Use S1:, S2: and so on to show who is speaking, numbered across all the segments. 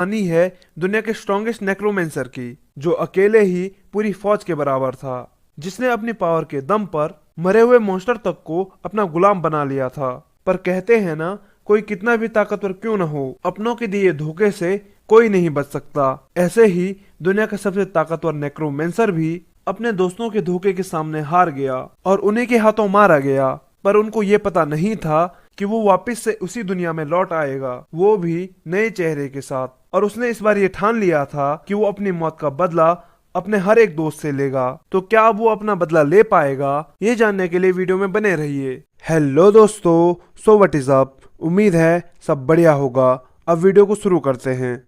S1: कहानी है दुनिया के स्ट्रॉन्गेस्ट नेक्रोमेंसर की, जो अकेले ही पूरी फौज के बराबर था, जिसने अपनी पावर के दम पर मरे हुए मॉन्स्टर तक को अपना गुलाम बना लिया था। पर कहते हैं ना, कोई कितना भी ताकतवर क्यों न हो, अपनों के दिए धोखे से कोई नहीं बच सकता। ऐसे ही दुनिया का सबसे ताकतवर नेक्रोमेंसर भी अपने दोस्तों के धोखे के सामने हार गया और उन्हीं के हाथों मारा गया। पर उनको ये पता नहीं था कि वो वापस से उसी दुनिया में लौट आएगा, वो भी नए चेहरे के साथ। और उसने इस बार ये ठान लिया था कि वो अपनी मौत का बदला अपने हर एक दोस्त से लेगा। तो क्या अब वो अपना बदला ले पाएगा? ये जानने के लिए वीडियो में बने रहिए। हेलो दोस्तों, सो व्हाट इज अप। उम्मीद है सब बढ़िया होगा। अब वीडियो को शुरू करते हैं।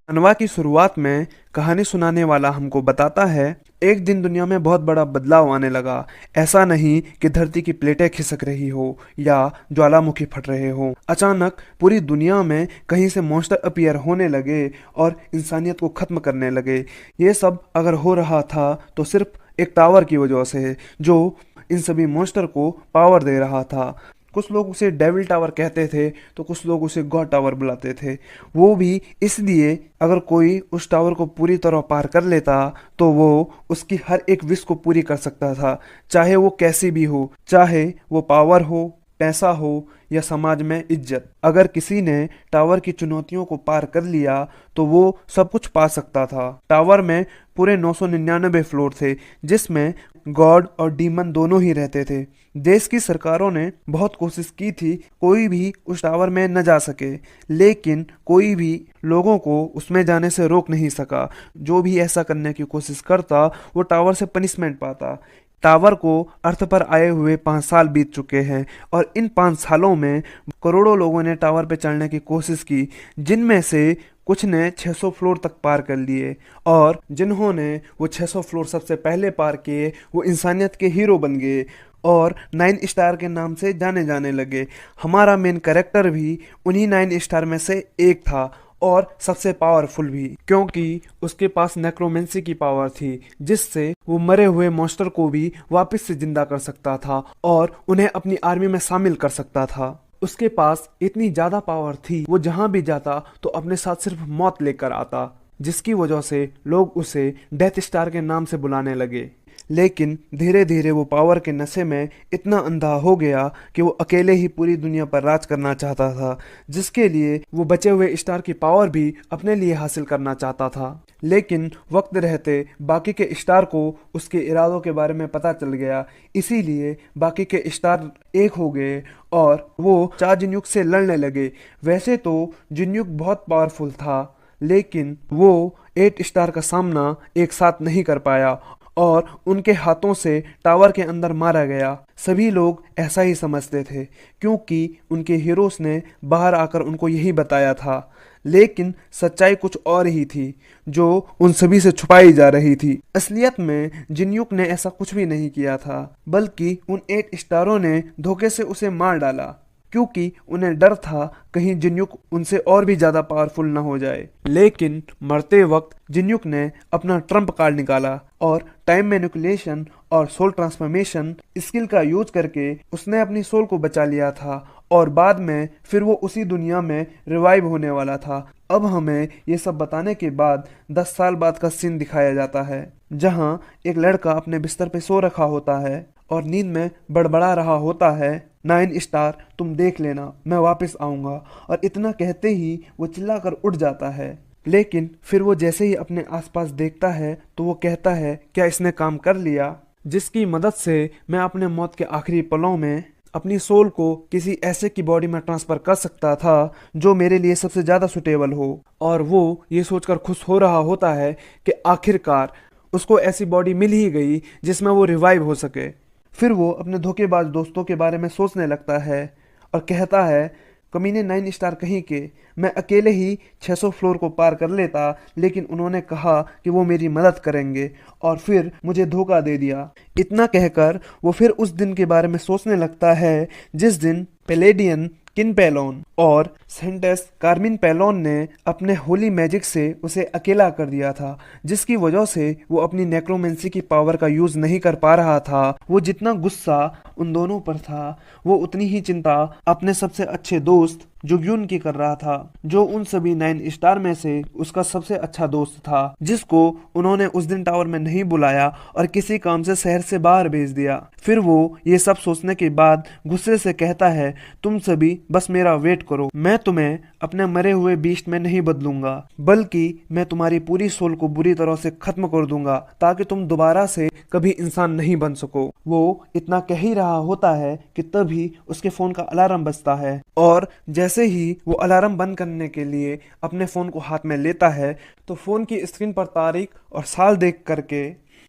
S1: अनवा की शुरुआत में कहानी सुनाने वाला हमको बताता है, एक दिन दुनिया में बहुत बड़ा बदलाव आने लगा। ऐसा नहीं कि धरती की प्लेटें खिसक रही हो या ज्वालामुखी फट रहे हो। अचानक पूरी दुनिया में कहीं से मॉन्स्टर अपीयर होने लगे और इंसानियत को खत्म करने लगे। ये सब अगर हो रहा था तो सिर्फ एक टावर की वजह से, जो इन सभी मॉन्स्टर को पावर दे रहा था। कुछ लोग उसे डेविल टावर कहते थे तो कुछ लोग उसे गॉड टावर बुलाते थे। वो भी इसलिए, अगर कोई उस टावर को पूरी तरह पार कर लेता तो वो उसकी हर एक विश को पूरी कर सकता था, चाहे वो कैसी भी हो, चाहे वो पावर हो, पैसा हो या समाज में इज्जत। अगर किसी ने टावर की चुनौतियों को पार कर लिया तो वो सब कुछ पा सकता था। टावर में पूरे 999 फ्लोर थे, जिसमें गॉड और डीमन दोनों ही रहते थे। देश की सरकारों ने बहुत कोशिश की थी, कोई भी उस टावर में न जा सके, लेकिन कोई भी लोगों को उसमें जाने से रोक नहीं सका। जो भी ऐसा करने की कोशिश करता वो टावर से पनिशमेंट पाता। टावर को अर्थ पर आए हुए 5 साल बीत चुके हैं और इन 5 सालों में करोड़ों लोगों ने टावर पर चढ़ने की कोशिश की, जिनमें से कुछ ने 600 फ्लोर तक पार कर लिए और जिन्होंने वो 600 फ्लोर सबसे पहले पार किए वो इंसानियत के हीरो बन गए और 9 स्टार के नाम से जाने जाने लगे। हमारा मेन कैरेक्टर भी उन्हीं 9 स्टार में से एक था और सबसे पावरफुल भी, क्योंकि उसके पास नेक्रोमेंसी की पावर थी, जिससे वो मरे हुए मॉन्स्टर को भी वापस से जिंदा कर सकता था और उन्हें अपनी आर्मी में शामिल कर सकता था। उसके पास इतनी ज्यादा पावर थी, वो जहां भी जाता तो अपने साथ सिर्फ मौत लेकर आता, जिसकी वजह से लोग उसे डेथ स्टार के नाम से बुलाने लगे। लेकिन धीरे धीरे वो पावर के नशे में इतना अंधा हो गया कि वो अकेले ही पूरी दुनिया पर राज करना चाहता था, जिसके लिए वो बचे हुए स्टार की पावर भी अपने लिए हासिल करना चाहता था। लेकिन वक्त रहते बाकी के स्टार को उसके इरादों के बारे में पता चल गया, इसीलिए बाकी के स्टार एक हो गए और वो 4 जिन्युक से लड़ने लगे। वैसे तो जिन्युक बहुत पावरफुल था, लेकिन वो 8 स्टार का सामना एक साथ नहीं कर पाया और उनके हाथों से टावर के अंदर मारा गया। सभी लोग ऐसा ही समझते थे, क्योंकि उनके हीरोज ने बाहर आकर उनको यही बताया था। लेकिन सच्चाई कुछ और ही थी, जो उन सभी से छुपाई जा रही थी। असलियत में जिन्युक ने ऐसा कुछ भी नहीं किया था, बल्कि उन 8 स्टारों ने धोखे से उसे मार डाला, क्योंकि उन्हें डर था कहीं जिन्युक उनसे और भी ज्यादा पावरफुल न हो जाए। लेकिन मरते वक्त जिन्युक ने अपना ट्रम्प कार्ड निकाला और टाइम मैनिपुलेशन और सोल ट्रांसफॉर्मेशन स्किल का यूज करके उसने अपनी सोल को बचा लिया था और बाद में फिर वो उसी दुनिया में रिवाइव होने वाला था। अब हमें ये सब बताने के बाद 10 साल बाद का सीन दिखाया जाता है, जहाँ एक लड़का अपने बिस्तर पे सो रखा होता है और नींद में बड़बड़ा रहा होता है, 9 स्टार तुम देख लेना, मैं वापस आऊंगा। और इतना कहते ही वो चिल्लाकर उठ जाता है। लेकिन फिर वो जैसे ही अपने आसपास देखता है तो वो कहता है, क्या इसने काम कर लिया जिसकी मदद से मैं अपने मौत के आखिरी पलों में अपनी सोल को किसी ऐसे की बॉडी में ट्रांसफर कर सकता था जो मेरे लिए सबसे ज्यादा सुटेबल हो। और वो ये सोचकर खुश हो रहा होता है कि आखिरकार उसको ऐसी बॉडी मिल ही गई जिसमें वो रिवाइव हो सके। फिर वो अपने धोखेबाज दोस्तों के बारे में सोचने लगता है और कहता है, कमीने 9 स्टार कहीं के, मैं अकेले ही 600 फ्लोर को पार कर लेता, लेकिन उन्होंने कहा कि वो मेरी मदद करेंगे और फिर मुझे धोखा दे दिया। इतना कहकर वो फिर उस दिन के बारे में सोचने लगता है जिस दिन पैलेडियन किन पेलोन और सेंटेस कार्मिन पेलोन ने अपने होली मैजिक से उसे अकेला कर दिया था, जिसकी वजह से वो अपनी नेक्रोमेंसी की पावर का यूज नहीं कर पा रहा था। वो जितना गुस्सा उन दोनों पर था, वो उतनी ही चिंता अपने सबसे अच्छे दोस्त जुग्युन की कर रहा था, जो उन सभी 9 स्टार में से उसका सबसे अच्छा दोस्त था, जिसको उन्होंने उस दिन टावर में नहीं बुलाया और किसी काम से शहर से बाहर भेज दिया। फिर वो ये सब सोचने के बाद गुस्से से कहता है, तुम सभी बस मेरा वेट करो, मैं तुम्हें अपने मरे हुए बीस्ट में नहीं बदलूंगा, बल्कि मैं तुम्हारी पूरी सोल को बुरी तरह से खत्म कर दूंगा, ताकि तुम दोबारा से कभी इंसान नहीं बन सको। वो इतना कह ही रहा होता है कि तभी उसके फोन का अलार्म बजता है, और जैसे ही वो अलार्म बंद करने के लिए अपने फोन को हाथ में लेता है, तो फोन की स्क्रीन पर तारीख और साल देख करके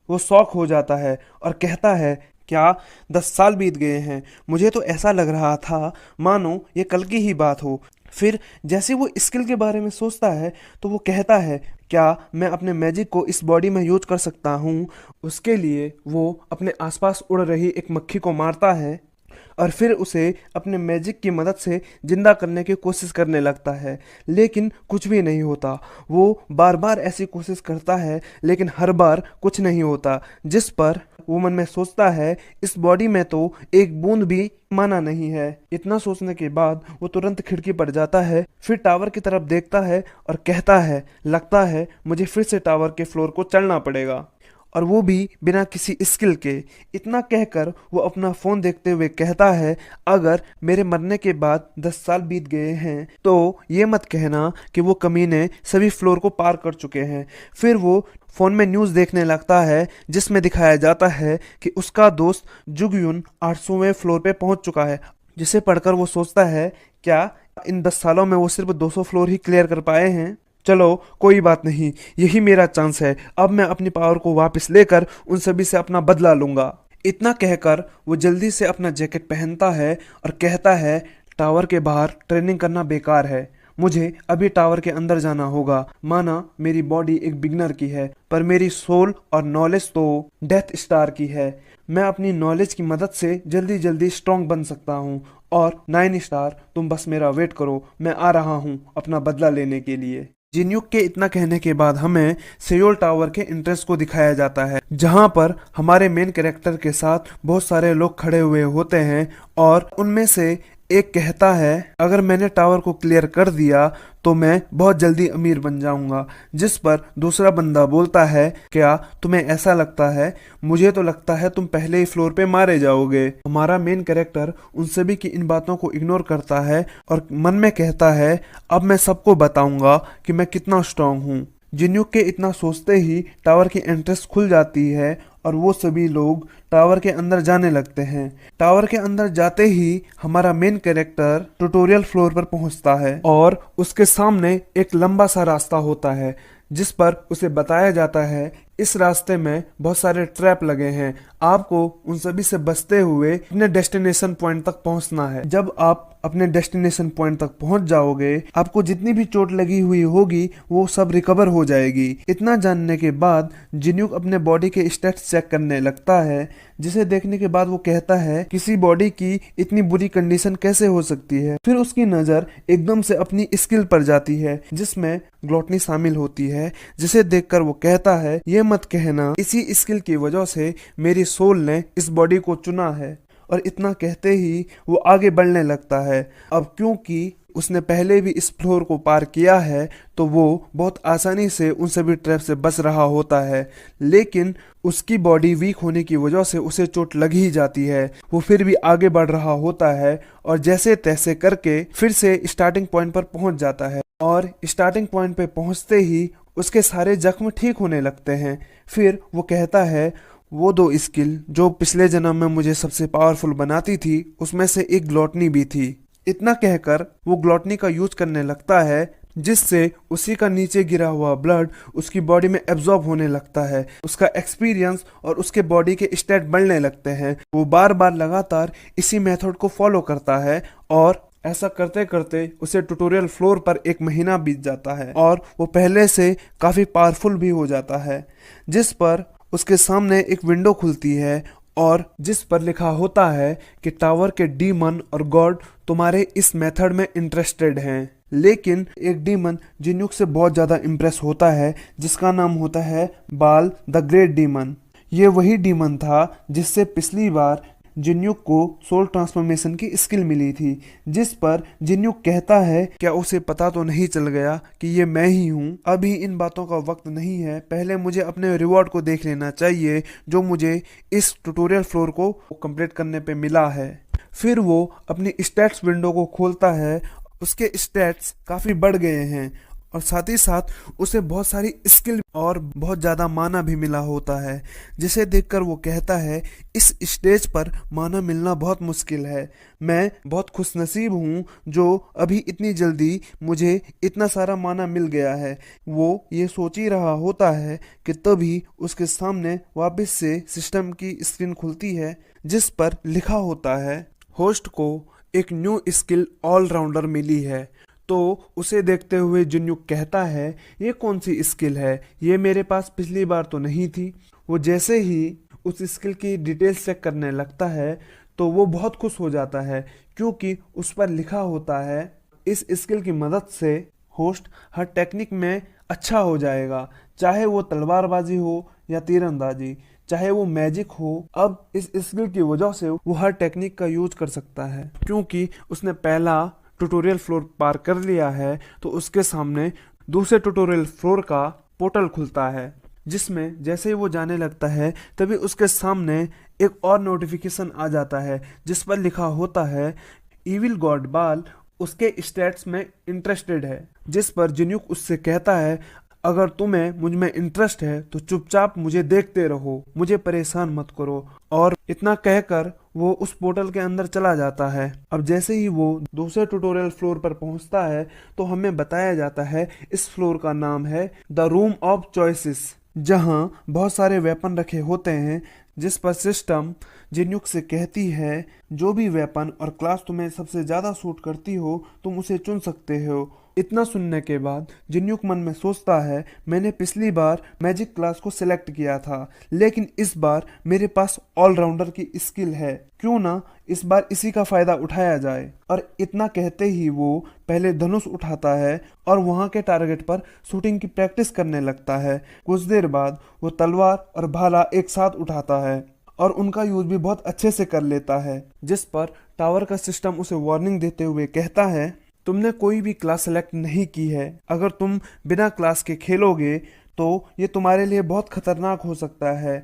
S1: वो शॉक हो जाता है और कहता है, क्या 10 साल बीत गए हैं? मुझे तो ऐसा लग रहा था मानो ये कल की ही बात हो। फिर जैसे वो स्किल के बारे में सोचता है, तो वो कहता है, क्या मैं अपने मैजिक को इस बॉडी में यूज कर सकता हूँ? उसके लिए वो अपने आसपास उड़ रही एक मक्खी को मारता है और फिर उसे अपने मैजिक की मदद से जिंदा करने की कोशिश करने लगता है, लेकिन कुछ भी नहीं होता। वो बार बार ऐसी कोशिश करता है, लेकिन हर बार कुछ नहीं होता, जिस पर वो मन में सोचता है, इस बॉडी में तो एक बूंद भी माना नहीं है। इतना सोचने के बाद वो तुरंत खिड़की पर जाता है, फिर टावर की तरफ देखता है और कहता है, लगता है मुझे फिर से टावर के फ्लोर को चढ़ना पड़ेगा, और वो भी बिना किसी स्किल के। इतना कहकर वो अपना फोन देखते हुए कहता है, अगर मेरे मरने के बाद 10 साल बीत गए हैं, तो ये मत कहना कि वो कमीने सभी फ्लोर को पार कर चुके हैं। फिर वो फोन में न्यूज़ देखने लगता है, जिसमें दिखाया जाता है कि उसका दोस्त जुगयुन 800वें फ्लोर पे पहुंच चुका है, जिसे पढ़कर वो सोचता है, क्या इन 10 सालों में वो सिर्फ 200 फ्लोर ही क्लियर कर पाए हैं? चलो कोई बात नहीं, यही मेरा चांस है, अब मैं अपनी पावर को वापस लेकर उन सभी से अपना बदला लूंगा। इतना कहकर वो जल्दी से अपना जैकेट पहनता है और कहता है, टावर के बाहर ट्रेनिंग करना बेकार है, मुझे अभी टावर के अंदर जाना होगा। माना मेरी बॉडी एक बिगनर की है, पर मेरी सोल और नॉलेज तो डेथ स्टार की है। मैं अपनी नॉलेज की मदद से जल्दी जल्दी स्ट्रॉन्ग बन सकता हूँ, और 9 स्टार तुम बस मेरा वेट करो, मैं आ रहा हूँ अपना बदला लेने के लिए। जिन्युक के इतना कहने के बाद हमें सेयोल टावर के एंट्रेंस को दिखाया जाता है, जहां पर हमारे मेन कैरेक्टर के साथ बहुत सारे लोग खड़े हुए होते हैं, और उनमें से एक कहता है, अगर मैंने टावर को क्लियर कर दिया तो मैं बहुत जल्दी अमीर बन जाऊंगा। जिस पर दूसरा बंदा बोलता है, क्या तुम्हें ऐसा लगता है? मुझे तो लगता है तुम पहले ही फ्लोर पे मारे जाओगे। हमारा मेन कैरेक्टर उन सभी की इन बातों को इग्नोर करता है और मन में कहता है, अब मैं सबको बताऊंगा कि मैं कितना स्ट्रांग हूँ। जिन्युक के इतना सोचते ही टावर की एंट्रेंस खुल जाती है और वो सभी लोग टावर के अंदर जाने लगते हैं। टावर के अंदर जाते ही हमारा मेन कैरेक्टर ट्यूटोरियल फ्लोर पर पहुंचता है और उसके सामने एक लंबा सा रास्ता होता है, जिस पर उसे बताया जाता है, इस रास्ते में बहुत सारे ट्रैप लगे हैं, आपको उन सभी से बचते हुए अपने डेस्टिनेशन पॉइंट तक पहुंचना है। जब आप अपने डेस्टिनेशन पॉइंट तक पहुंच जाओगे, आपको जितनी भी चोट लगी हुई होगी वो सब रिकवर हो जाएगी। इतना जानने के बाद जिन्युक अपने बॉडी के स्टेट्स चेक करने लगता है, जिसे देखने के बाद वो कहता है, किसी बॉडी की इतनी बुरी कंडीशन कैसे हो सकती है। फिर उसकी नजर एकदम से अपनी स्किल पर जाती है, जिसमें ग्लॉटनी शामिल होती है, जिसे देखकर वो कहता है, ये मत कहना इसी स्किल की वजह से मेरी सोल ने इस बॉडी को चुना है। और इतना कहते ही वो आगे बढ़ने लगता है। अब क्योंकि उसने पहले भी इस फ्लोर को पार किया है, तो वो बहुत आसानी से उन सभी ट्रैप से बच रहा होता है, लेकिन उसकी बॉडी वीक होने की वजह से उसे चोट लग ही जाती है। वो फिर भी आगे बढ़ रहा होता है और जैसे तैसे करके फिर से स्टार्टिंग पॉइंट पर पहुंच जाता है, और स्टार्टिंग पॉइंट पे पहुंचते ही उसके सारे जख्म ठीक होने लगते हैं। फिर वो कहता है, वो 2 स्किल जो पिछले जन्म में मुझे सबसे पावरफुल बनाती थी, उसमें से एक ग्लॉटनी भी थी। इतना कहकर वो ग्लॉटनी का यूज करने लगता है, जिससे उसी का नीचे गिरा हुआ ब्लड उसकी बॉडी में एब्जॉर्ब होने लगता है। उसका एक्सपीरियंस और उसके बॉडी के स्टेट बढ़ने लगते हैं। वो बार बार लगातार इसी मेथड को फॉलो करता है, और ऐसा करते करते उसे ट्यूटोरियल फ्लोर पर 1 महीना बीत जाता है, और वो पहले से काफी पावरफुल भी हो जाता है। जिस पर उसके सामने एक विंडो खुलती है और जिस पर लिखा होता है कि टावर के डीमन और गॉड तुम्हारे इस मेथड में इंटरेस्टेड हैं। लेकिन एक डीमन जिन्युक से बहुत ज्यादा इम्प्रेस होता है, जिसका नाम होता है बाल द ग्रेट डीमन। ये वही डीमन था जिससे पिछली बार जिन्युक को सोल ट्रांसफॉर्मेशन की स्किल मिली थी, जिस पर जिन्युक कहता है क्या उसे पता तो नहीं चल गया कि ये मैं ही हूँ। अभी इन बातों का वक्त नहीं है, पहले मुझे अपने रिवॉर्ड को देख लेना चाहिए जो मुझे इस ट्यूटोरियल फ्लोर को कंप्लीट करने पे मिला है। फिर वो अपनी स्टैट्स विंडो को खोलता है। उसके स्टैट्स काफी बढ़ गए हैं और साथ ही साथ उसे बहुत सारी स्किल और बहुत ज्यादा माना भी मिला होता है, जिसे देखकर वो कहता है इस स्टेज पर माना मिलना बहुत मुश्किल है। मैं बहुत खुशनसीब हूँ जो अभी इतनी जल्दी मुझे इतना सारा माना मिल गया है। वो ये सोच ही रहा होता है कि तभी उसके सामने वापस से सिस्टम की स्क्रीन खुलती है, जिस पर लिखा होता है होस्ट को एक न्यू स्किल ऑलराउंडर मिली है। तो उसे देखते हुए जिन्युक कहता है ये कौन सी स्किल है, ये मेरे पास पिछली बार तो नहीं थी। वो जैसे ही उस स्किल की डिटेल्स चेक करने लगता है तो वो बहुत खुश हो जाता है, क्योंकि उस पर लिखा होता है इस स्किल की मदद से होस्ट हर टेक्निक में अच्छा हो जाएगा, चाहे वो तलवारबाजी हो या तीरंदाजी, चाहे वो मैजिक हो। अब इस स्किल की वजह से वो हर टेक्निक का यूज कर सकता है। क्योंकि उसने पहला ट्यूटोरियल फ्लोर पार कर लिया है तो उसके सामने दूसरे ट्यूटोरियल फ्लोर का पोर्टल खुलता है, जिसमें जैसे ही वो जाने लगता है तभी उसके सामने एक और नोटिफिकेशन आ जाता है, जिस पर लिखा होता है इविल गॉड बाल उसके स्टैट्स में इंटरेस्टेड है। जिस पर जिन्युक उससे कहता है अगर तुम्हें मुझ में इंटरेस्ट है तो चुपचाप मुझे देखते रहो, मुझे परेशान मत करो। और इतना कहकर वो उस पोर्टल के अंदर चला जाता है। अब जैसे ही वो दूसरे ट्यूटोरियल फ्लोर पर पहुंचता है तो हमें बताया जाता है इस फ्लोर का नाम है द रूम ऑफ चॉइसेस, जहां बहुत सारे वेपन रखे होते हैं, जिस पर सिस्टम जिन्युक से कहती है जो भी वेपन और क्लास तुम्हें सबसे ज्यादा सूट करती हो तुम उसे चुन सकते हो। इतना सुनने के बाद जिन्युक मन में सोचता है मैंने पिछली बार मैजिक क्लास को सिलेक्ट किया था, लेकिन इस बार मेरे पास ऑलराउंडर की स्किल है, क्यों ना इस बार इसी का फायदा उठाया जाए। और इतना कहते ही वो पहले धनुष उठाता है और वहां के टारगेट पर शूटिंग की प्रैक्टिस करने लगता है। कुछ देर बाद वो तलवार और भाला एक साथ उठाता है और उनका यूज भी बहुत अच्छे से कर लेता है, जिस पर टावर का सिस्टम उसे वार्निंग देते हुए कहता है तुमने कोई भी क्लास सेलेक्ट नहीं की है, अगर तुम बिना क्लास के खेलोगे तो ये तुम्हारे लिए बहुत खतरनाक हो सकता है।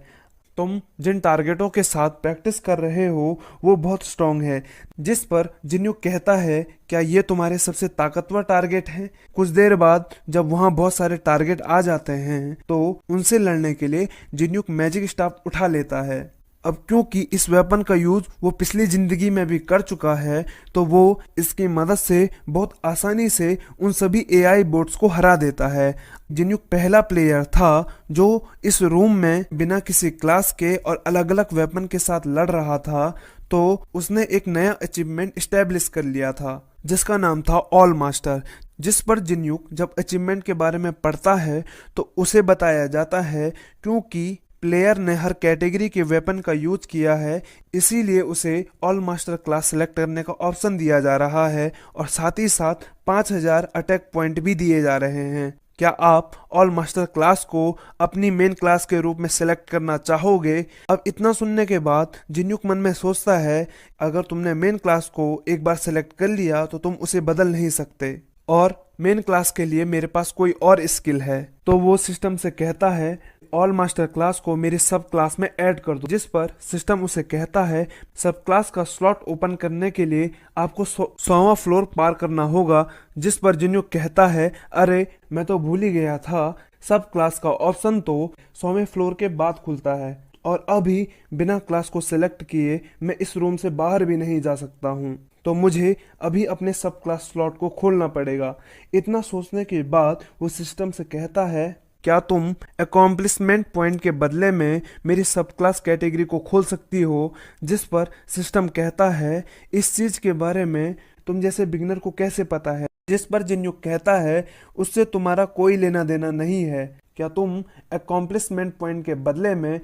S1: तुम जिन टारगेटों के साथ प्रैक्टिस कर रहे हो वो बहुत स्ट्रांग है। जिस पर जिन्युक कहता है क्या ये तुम्हारे सबसे ताकतवर टारगेट हैं? कुछ देर बाद जब वहां बहुत सारे टारगेट आ जाते हैं तो उनसे लड़ने के लिए जिन्युक मैजिक स्टाफ उठा लेता है। अब क्योंकि इस वेपन का यूज वो पिछली जिंदगी में भी कर चुका है तो वो इसकी मदद से बहुत आसानी से उन सभी एआई बोट्स को हरा देता है। जिन्युक पहला प्लेयर था जो इस रूम में बिना किसी क्लास के और अलग अलग वेपन के साथ लड़ रहा था, तो उसने एक नया अचीवमेंट स्टैब्लिश कर लिया था जिसका नाम था ऑल मास्टर। जिस पर जिन्युक जब अचीवमेंट के बारे में पढ़ता है तो उसे बताया जाता है क्योंकि प्लेयर ने हर कैटेगरी के वेपन का यूज किया है, इसीलिए उसे ऑल मास्टर क्लास सेलेक्ट करने का ऑप्शन दिया जा रहा है और साथ ही साथ 5000 अटैक पॉइंट भी दिए जा रहे हैं। क्या आप ऑल मास्टर क्लास को अपनी मेन क्लास के रूप में सेलेक्ट करना चाहोगे? अब इतना सुनने के बाद जिन्युक मन में सोचता है अगर तुमने मेन क्लास को एक बार सेलेक्ट कर लिया तो तुम उसे बदल नहीं सकते, और मेन क्लास के लिए मेरे पास कोई और स्किल है। तो वो सिस्टम से कहता है ऑल मास्टर क्लास को मेरी सब क्लास में ऐड कर दो, जिस पर सिस्टम उसे कहता है सब क्लास का स्लॉट ओपन करने के लिए आपको 100वां फ्लोर पार करना होगा। जिस पर जिन्युक कहता है अरे मैं तो भूल ही गया था, सब क्लास का ऑप्शन तो 100वें फ्लोर के बाद खुलता है और अभी बिना क्लास को सिलेक्ट किए मैं इस रूम से बाहर भी नहीं जा सकता हूँ, तो मुझे अभी अपने सब क्लास स्लॉट को खोलना पड़ेगा। इतना सोचने के बाद वो सिस्टम से कहता है क्या तुम अकॉम्प्लिशमेंट पॉइंट के बदले में मेरी सब क्लास कैटेगरी को खोल सकती हो? जिस पर सिस्टम कहता है इस चीज के बारे में तुम जैसे बिगिनर को कैसे पता है? जिस पर जिन्युक कहता है उससे तुम्हारा कोई लेना देना नहीं है। क्या तुम अकॉम्प्लिशमेंट पॉइंट के बदले में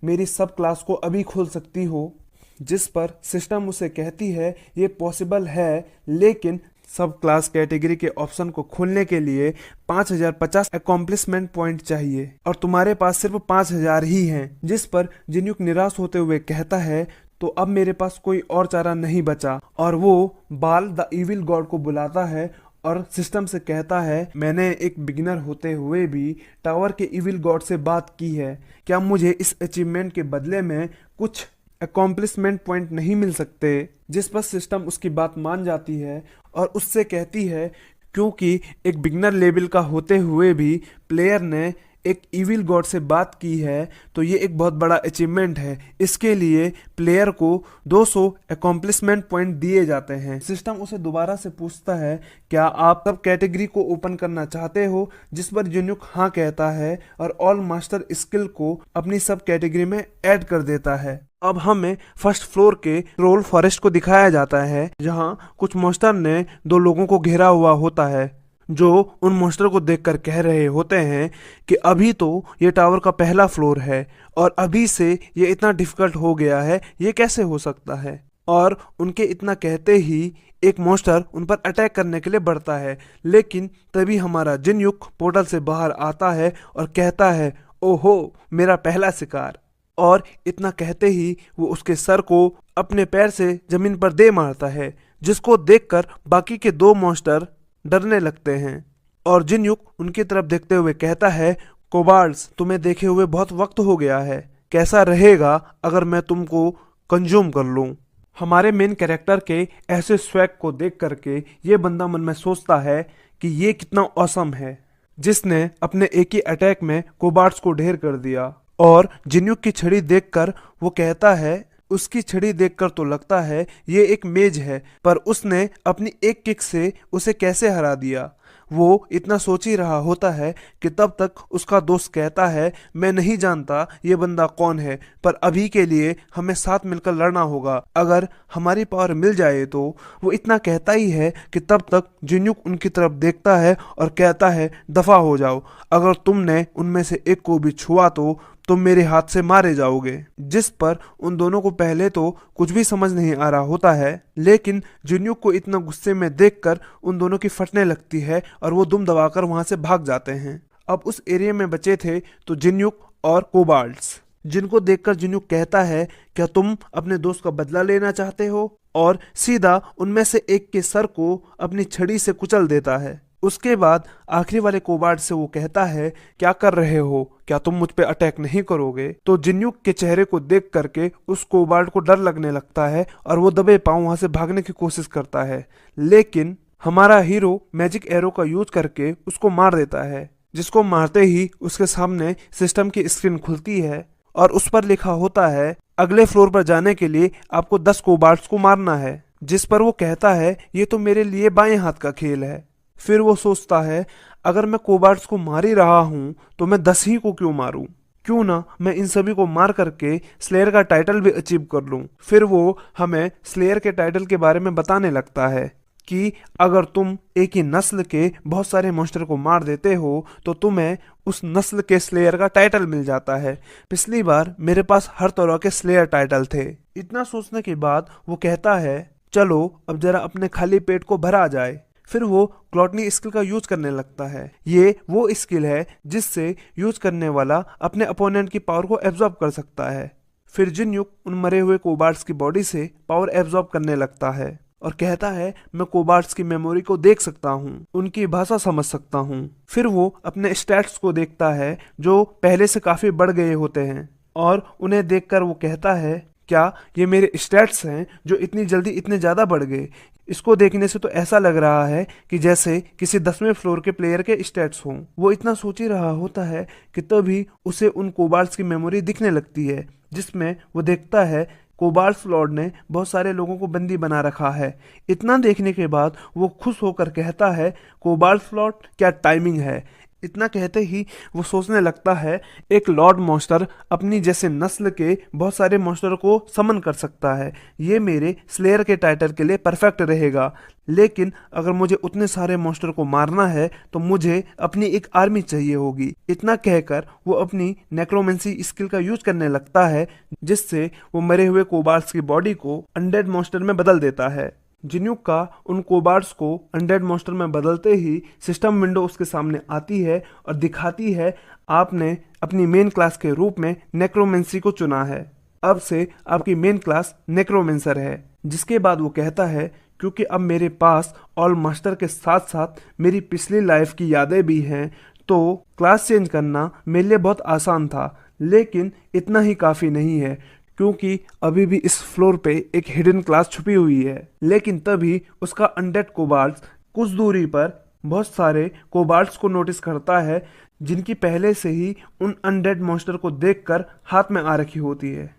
S1: मेरी सब क्लास को अभी खोल सकती हो। जिस पर सिस्टम उसे कहती है ये पॉसिबल है, लेकिन सब क्लास कैटेगरी के ऑप्शन को खोलने के लिए 5050 अकॉम्प्लिशमेंट पॉइंट चाहिए और तुम्हारे पास सिर्फ 5000 ही हैं। जिस पर जिन्युक निराश होते हुए कहता है तो अब मेरे पास कोई और चारा नहीं बचा, और वो बाल द इविल गॉड को बुलाता है और सिस्टम से कहता है मैंने एक बिगिनर होते हुए भी टावर के इविल गॉड से बात की है, क्या मुझे इस अचीवमेंट के बदले में कुछ अकॉम्प्लिशमेंट पॉइंट नहीं मिल सकते। जिस पर सिस्टम उसकी बात मान जाती है और उससे कहती है क्योंकि एक बिगिनर लेवल का होते हुए भी प्लेयर ने एक इविल गॉड से बात की है तो ये एक बहुत बड़ा अचीवमेंट है, इसके लिए प्लेयर को 200 अकॉम्प्लिशमेंट पॉइंट दिए जाते हैं। सिस्टम उसे दोबारा से पूछता है क्या आप सब कैटेगरी को ओपन करना चाहते हो, जिस पर जिन्युक हाँ कहता है और ऑल मास्टर स्किल को अपनी सब कैटेगरी में ऐड कर देता है। अब हमें फर्स्ट फ्लोर के ट्रोल फॉरेस्ट को दिखाया जाता है जहां कुछ मॉन्स्टर ने दो लोगों को घेरा हुआ होता है जो उन मॉन्स्टर को देखकर कह रहे होते हैं कि अभी तो ये टावर का पहला फ्लोर है और अभी से ये इतना डिफिकल्ट हो गया है, ये कैसे हो सकता है। और उनके इतना कहते ही एक मॉन्स्टर उन पर अटैक करने के लिए बढ़ता है, लेकिन तभी हमारा जिन्युक पोर्टल से बाहर आता है और कहता है ओहो मेरा पहला शिकार। और इतना कहते ही वो उसके सर को अपने पैर से जमीन पर दे मारता है, जिसको देखकर बाकी के दो मॉन्स्टर डरने लगते हैं। और जिन्युक उनकी तरफ देखते हुए कहता है कोबार्ड्स तुम्हें देखे हुए बहुत वक्त हो गया है, कैसा रहेगा अगर मैं तुमको कंज्यूम कर लूं। हमारे मेन कैरेक्टर के ऐसे स्वैग को देख करके ये बंदा मन में सोचता है कि ये कितना ऑसम है, जिसने अपने एक ही अटैक में कोबार्ड्स को ढेर कर दिया। और जिन्युक की छड़ी देखकर वो कहता है उसकी छड़ी देखकर तो लगता है ये एक मेज है, पर उसने अपनी एक किक से उसे कैसे हरा दिया। वो इतना सोच ही रहा होता है कि तब तक उसका दोस्त कहता है मैं नहीं जानता ये बंदा कौन है, पर अभी के लिए हमें साथ मिलकर लड़ना होगा, अगर हमारी पावर मिल जाए तो। वो इतना कहता ही है कि तब तक जिन्युक उनकी तरफ देखता है और कहता है दफा हो जाओ, अगर तुमने उनमें से एक को भी छुआ तो तुम मेरे हाथ से मारे जाओगे। जिस पर उन दोनों को पहले तो कुछ भी समझ नहीं आ रहा होता है, लेकिन जिन्युक को इतना गुस्से में देखकर उन दोनों की फटने लगती है और वो दुम दबाकर वहां से भाग जाते हैं। अब उस एरिया में बचे थे तो जिन्युक और कोबाल्ट्स, जिनको देखकर जिन्युक कहता है क्या तुम अपने दोस्त का बदला लेना चाहते हो, और सीधा उनमें से एक के सर को अपनी छड़ी से कुचल देता है। उसके बाद आखिरी वाले कोबार्ड से वो कहता है क्या कर रहे हो, क्या तुम मुझ पे अटैक नहीं करोगे। तो जिन्युक के चेहरे को देख करके उस कोबार्ड को डर लगने लगता है और वो दबे पांव वहां से भागने की कोशिश करता है, लेकिन हमारा हीरो मैजिक एरो का यूज करके उसको मार देता है, जिसको मारते ही उसके सामने सिस्टम की स्क्रीन खुलती है और उस पर लिखा होता है अगले फ्लोर पर जाने के लिए आपको 10 कोबार्ड्स को मारना है। जिस पर वो कहता है ये तो मेरे लिए बाएं हाथ का खेल है। फिर वो सोचता है अगर मैं कोबार्ड्स को मार ही रहा हूं तो मैं 10 ही को क्यों मारूं, क्यों ना मैं इन सभी को मार करके स्लेयर का टाइटल भी अचीव कर लूं। फिर वो हमें स्लेयर के टाइटल के बारे में बताने लगता है कि अगर तुम एक ही नस्ल के बहुत सारे मॉन्स्टर को मार देते हो तो तुम्हें उस नस्ल के स्लेयर का टाइटल मिल जाता है। पिछली बार मेरे पास हर तरह के स्लेयर टाइटल थे। इतना सोचने के बाद वो कहता है चलो अब जरा अपने खाली पेट को भरा जाए। फिर वो ग्लॉटनी स्किल का यूज करने लगता है। ये वो स्किल है जिससे यूज करने वाला अपने अपोनेंट की पावर को एब्जॉर्ब कर सकता है। फिर जिन्युक उन मरे हुए कोबार्ड्स की बॉडी से पावर एब्जॉर्ब करने लगता है और कहता है मैं कोबार्ड्स की मेमोरी को देख सकता हूँ, उनकी भाषा समझ सकता हूँ। फिर वो अपने स्टैट्स को देखता है जो पहले से काफी बढ़ गए होते हैं और उन्हें देखकर वो कहता है क्या ये मेरे स्टैट्स हैं जो इतनी जल्दी इतने ज्यादा बढ़ गए। इसको देखने से तो ऐसा लग रहा है कि जैसे किसी 10वें फ्लोर के प्लेयर के स्टैट्स हों। वो इतना सोच ही रहा होता है कि तभी उसे उन कोबार्ड्स की मेमोरी दिखने लगती है, जिसमें वो देखता है कोबार्ड्स लॉर्ड ने बहुत सारे लोगों को बंदी बना रखा है। इतना देखने के बाद वो खुश होकर कहता है कोबार्ड्स लॉर्ड क्या टाइमिंग है, इतना कहते ही वो सोचने लगता है एक लॉर्ड मॉन्स्टर अपनी जैसे नस्ल के बहुत सारे मॉन्स्टर को समन कर सकता है, ये मेरे स्लेयर के टाइटल के लिए परफेक्ट रहेगा। लेकिन अगर मुझे उतने सारे मॉन्स्टर को मारना है तो मुझे अपनी एक आर्मी चाहिए होगी। इतना कहकर वो अपनी नेक्रोमेंसी स्किल का यूज करने लगता है, जिससे वो मरे हुए कोबार्ड्स की बॉडी को अनडेड मॉन्स्टर में बदल देता है। जिन्यूक का उन कोबार्ड्स को अनडेड मॉन्स्टर में बदलते ही सिस्टम विंडो उसके सामने आती है और दिखाती है आपने अपनी मेन क्लास के रूप में नेक्रोमेंसी को चुना है, अब से आपकी मेन क्लास नेक्रोमेंसर है। जिसके बाद वो कहता है क्योंकि अब मेरे पास ऑल मास्टर के साथ साथ मेरी पिछली लाइफ की यादें भी हैं, तो क्लास चेंज करना मेरे लिए बहुत आसान था। लेकिन इतना ही काफ़ी नहीं है, क्योंकि अभी भी इस फ्लोर पे एक हिडन क्लास छुपी हुई है। लेकिन तभी उसका अनडेड कोबार्ड्स कुछ दूरी पर बहुत सारे कोबार्ड्स को नोटिस करता है, जिनकी पहले से ही उन अनडेड मॉन्स्टर को देखकर हाथ में आ रखी होती है।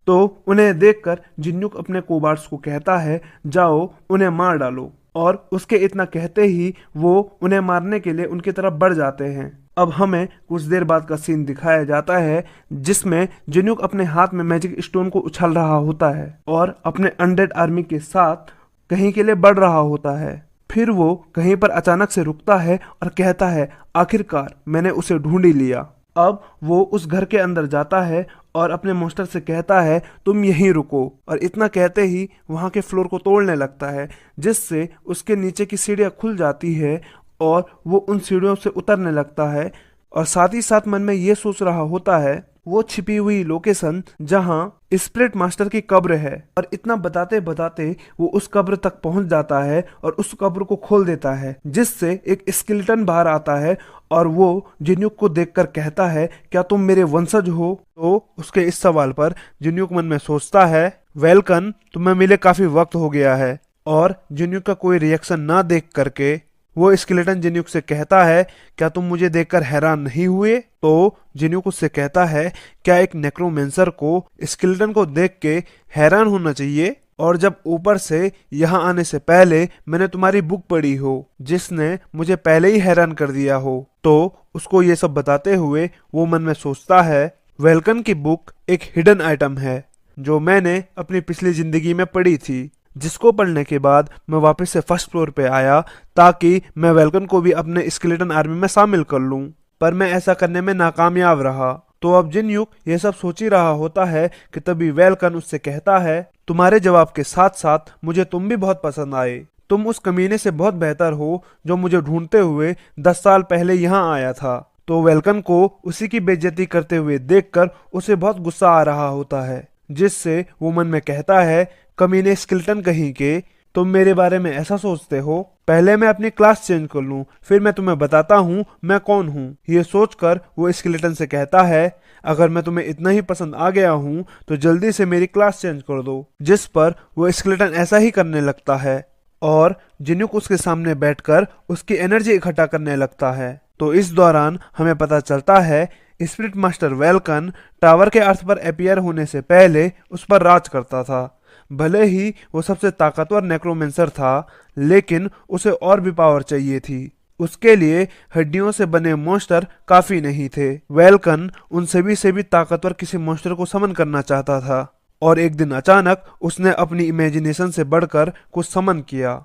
S1: तो उन्हें देखकर जिन्यूक अपने कोबार्ड्स को कहता है जाओ उन्हें मार डालो, और उसके इतना कहते ही वो उन्हें मारने के लिए उनकी तरफ बढ़ जाते हैं। अब हमें कुछ देर बाद का सीन दिखाया जाता है जिसमें जिन्यूक अपने हाथ में मैजिक स्टोन को उछाल रहा होता है और अपने अनडेड आर्मी के साथ कहीं के लिए बढ़ रहा होता है। फिर वो कहीं पर अचानक से रुकता है और कहता है आखिरकार मैंने उसे ढूंढ ही लिया। अब वो उस घर के अंदर जाता है और अपने मास्टर से कहता है तुम यहीं रुको, और इतना कहते ही वहाँ के फ्लोर को तोड़ने लगता है, जिससे उसके नीचे की सीढ़ियाँ खुल जाती है और वो उन सीढ़ियों से उतरने लगता है। और साथ ही साथ मन में ये सोच रहा होता है वो छिपी हुई लोकेशन जहां स्पिरिट मास्टर की कब्र है। और इतना बताते बताते वो उस कब्र तक पहुंच जाता है और उस कब्र को खोल देता है, जिससे एक स्केलेटन बाहर आता है और वो जिन्यूक को देखकर कहता है क्या तुम मेरे वंशज हो? तो उसके इस सवाल पर जिन्यूक मन में सोचता है वेलकन तुम्हें मिले काफी वक्त हो गया है। और जिन्यूक का कोई रिएक्शन ना देख करके वो स्केलेटन जिन्यूक से कहता है क्या तुम मुझे देखकर हैरान नहीं हुए? तो जिन्यूक उससे कहता है क्या एक नेक्रोमेंसर को स्केलेटन को देख के हैरान होना चाहिए? और जब ऊपर से यहाँ आने से पहले मैंने तुम्हारी बुक पढ़ी हो जिसने मुझे पहले ही हैरान कर दिया हो। तो उसको ये सब बताते हुए वो मन में सोचता है वेलकन की बुक एक हिडन आइटम है जो मैंने अपनी पिछली जिंदगी में पढ़ी थी, जिसको पढ़ने के बाद मैं वापस से फर्स्ट फ्लोर पे आया ताकि मैं वेलकन को भी अपने स्केलेटन आर्मी में शामिल कर लूं, पर मैं ऐसा करने में नाकामयाब रहा। तो अब जिन्यूक ये सब सोच ही रहा होता है कि तभी वेलकन उससे कहता है तुम्हारे जवाब के साथ साथ मुझे तुम भी बहुत पसंद आए, तुम उस कमीने से बहुत बेहतर हो जो मुझे ढूंढते हुए 10 साल पहले यहाँ आया था। तो वेलकन को उसी की बेइज्जती करते हुए देखकर उसे बहुत गुस्सा आ रहा होता है, जिससे वो मन में कहता है कमीने स्केलेटन कहीं के, तुम मेरे बारे में ऐसा सोचते हो? पहले मैं अपनी क्लास चेंज कर लूं, फिर मैं तुम्हें बताता हूँ मैं कौन हूँ। ये सोचकर वो स्केलेटन से कहता है अगर मैं तुम्हें इतना ही पसंद आ गया हूँ तो जल्दी से मेरी क्लास चेंज कर दो। जिस पर वो स्केलेटन ऐसा ही करने लगता है और जिन्यूक उसके सामने बैठकर उसकी एनर्जी इकट्ठा करने लगता है। तो इस दौरान हमें पता चलता है स्पिरिट मास्टर वेलकन टावर के अर्थ पर अपीयर होने से पहले उस पर राज करता था। भले ही वो सबसे ताकतवर नेक्रोमेंसर था, लेकिन उसे और भी पावर चाहिए थी। उसके लिए हड्डियों से बने मॉन्स्टर काफी नहीं थे। वेलकन उन सभी से भी ताकतवर किसी मॉन्स्टर को समन करना चाहता था और एक दिन अचानक उसने अपनी इमेजिनेशन से बढ़कर कुछ समन किया।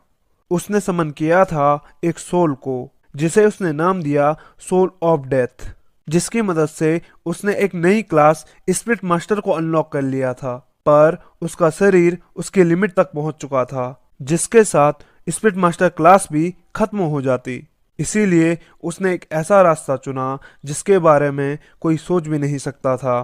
S1: उसने समन किया था एक सोल को, जिसे उसने नाम दिया सोल ऑफ डेथ, जिसकी मदद से उसने एक नई क्लास स्पिरिट मास्टर को अनलॉक कर लिया था। पर उसका शरीर उसके लिमिट तक पहुंच चुका था, जिसके साथ स्पिरिट मास्टर क्लास भी खत्म हो जाती। इसीलिए उसने एक ऐसा रास्ता चुना जिसके बारे में कोई सोच भी नहीं सकता था।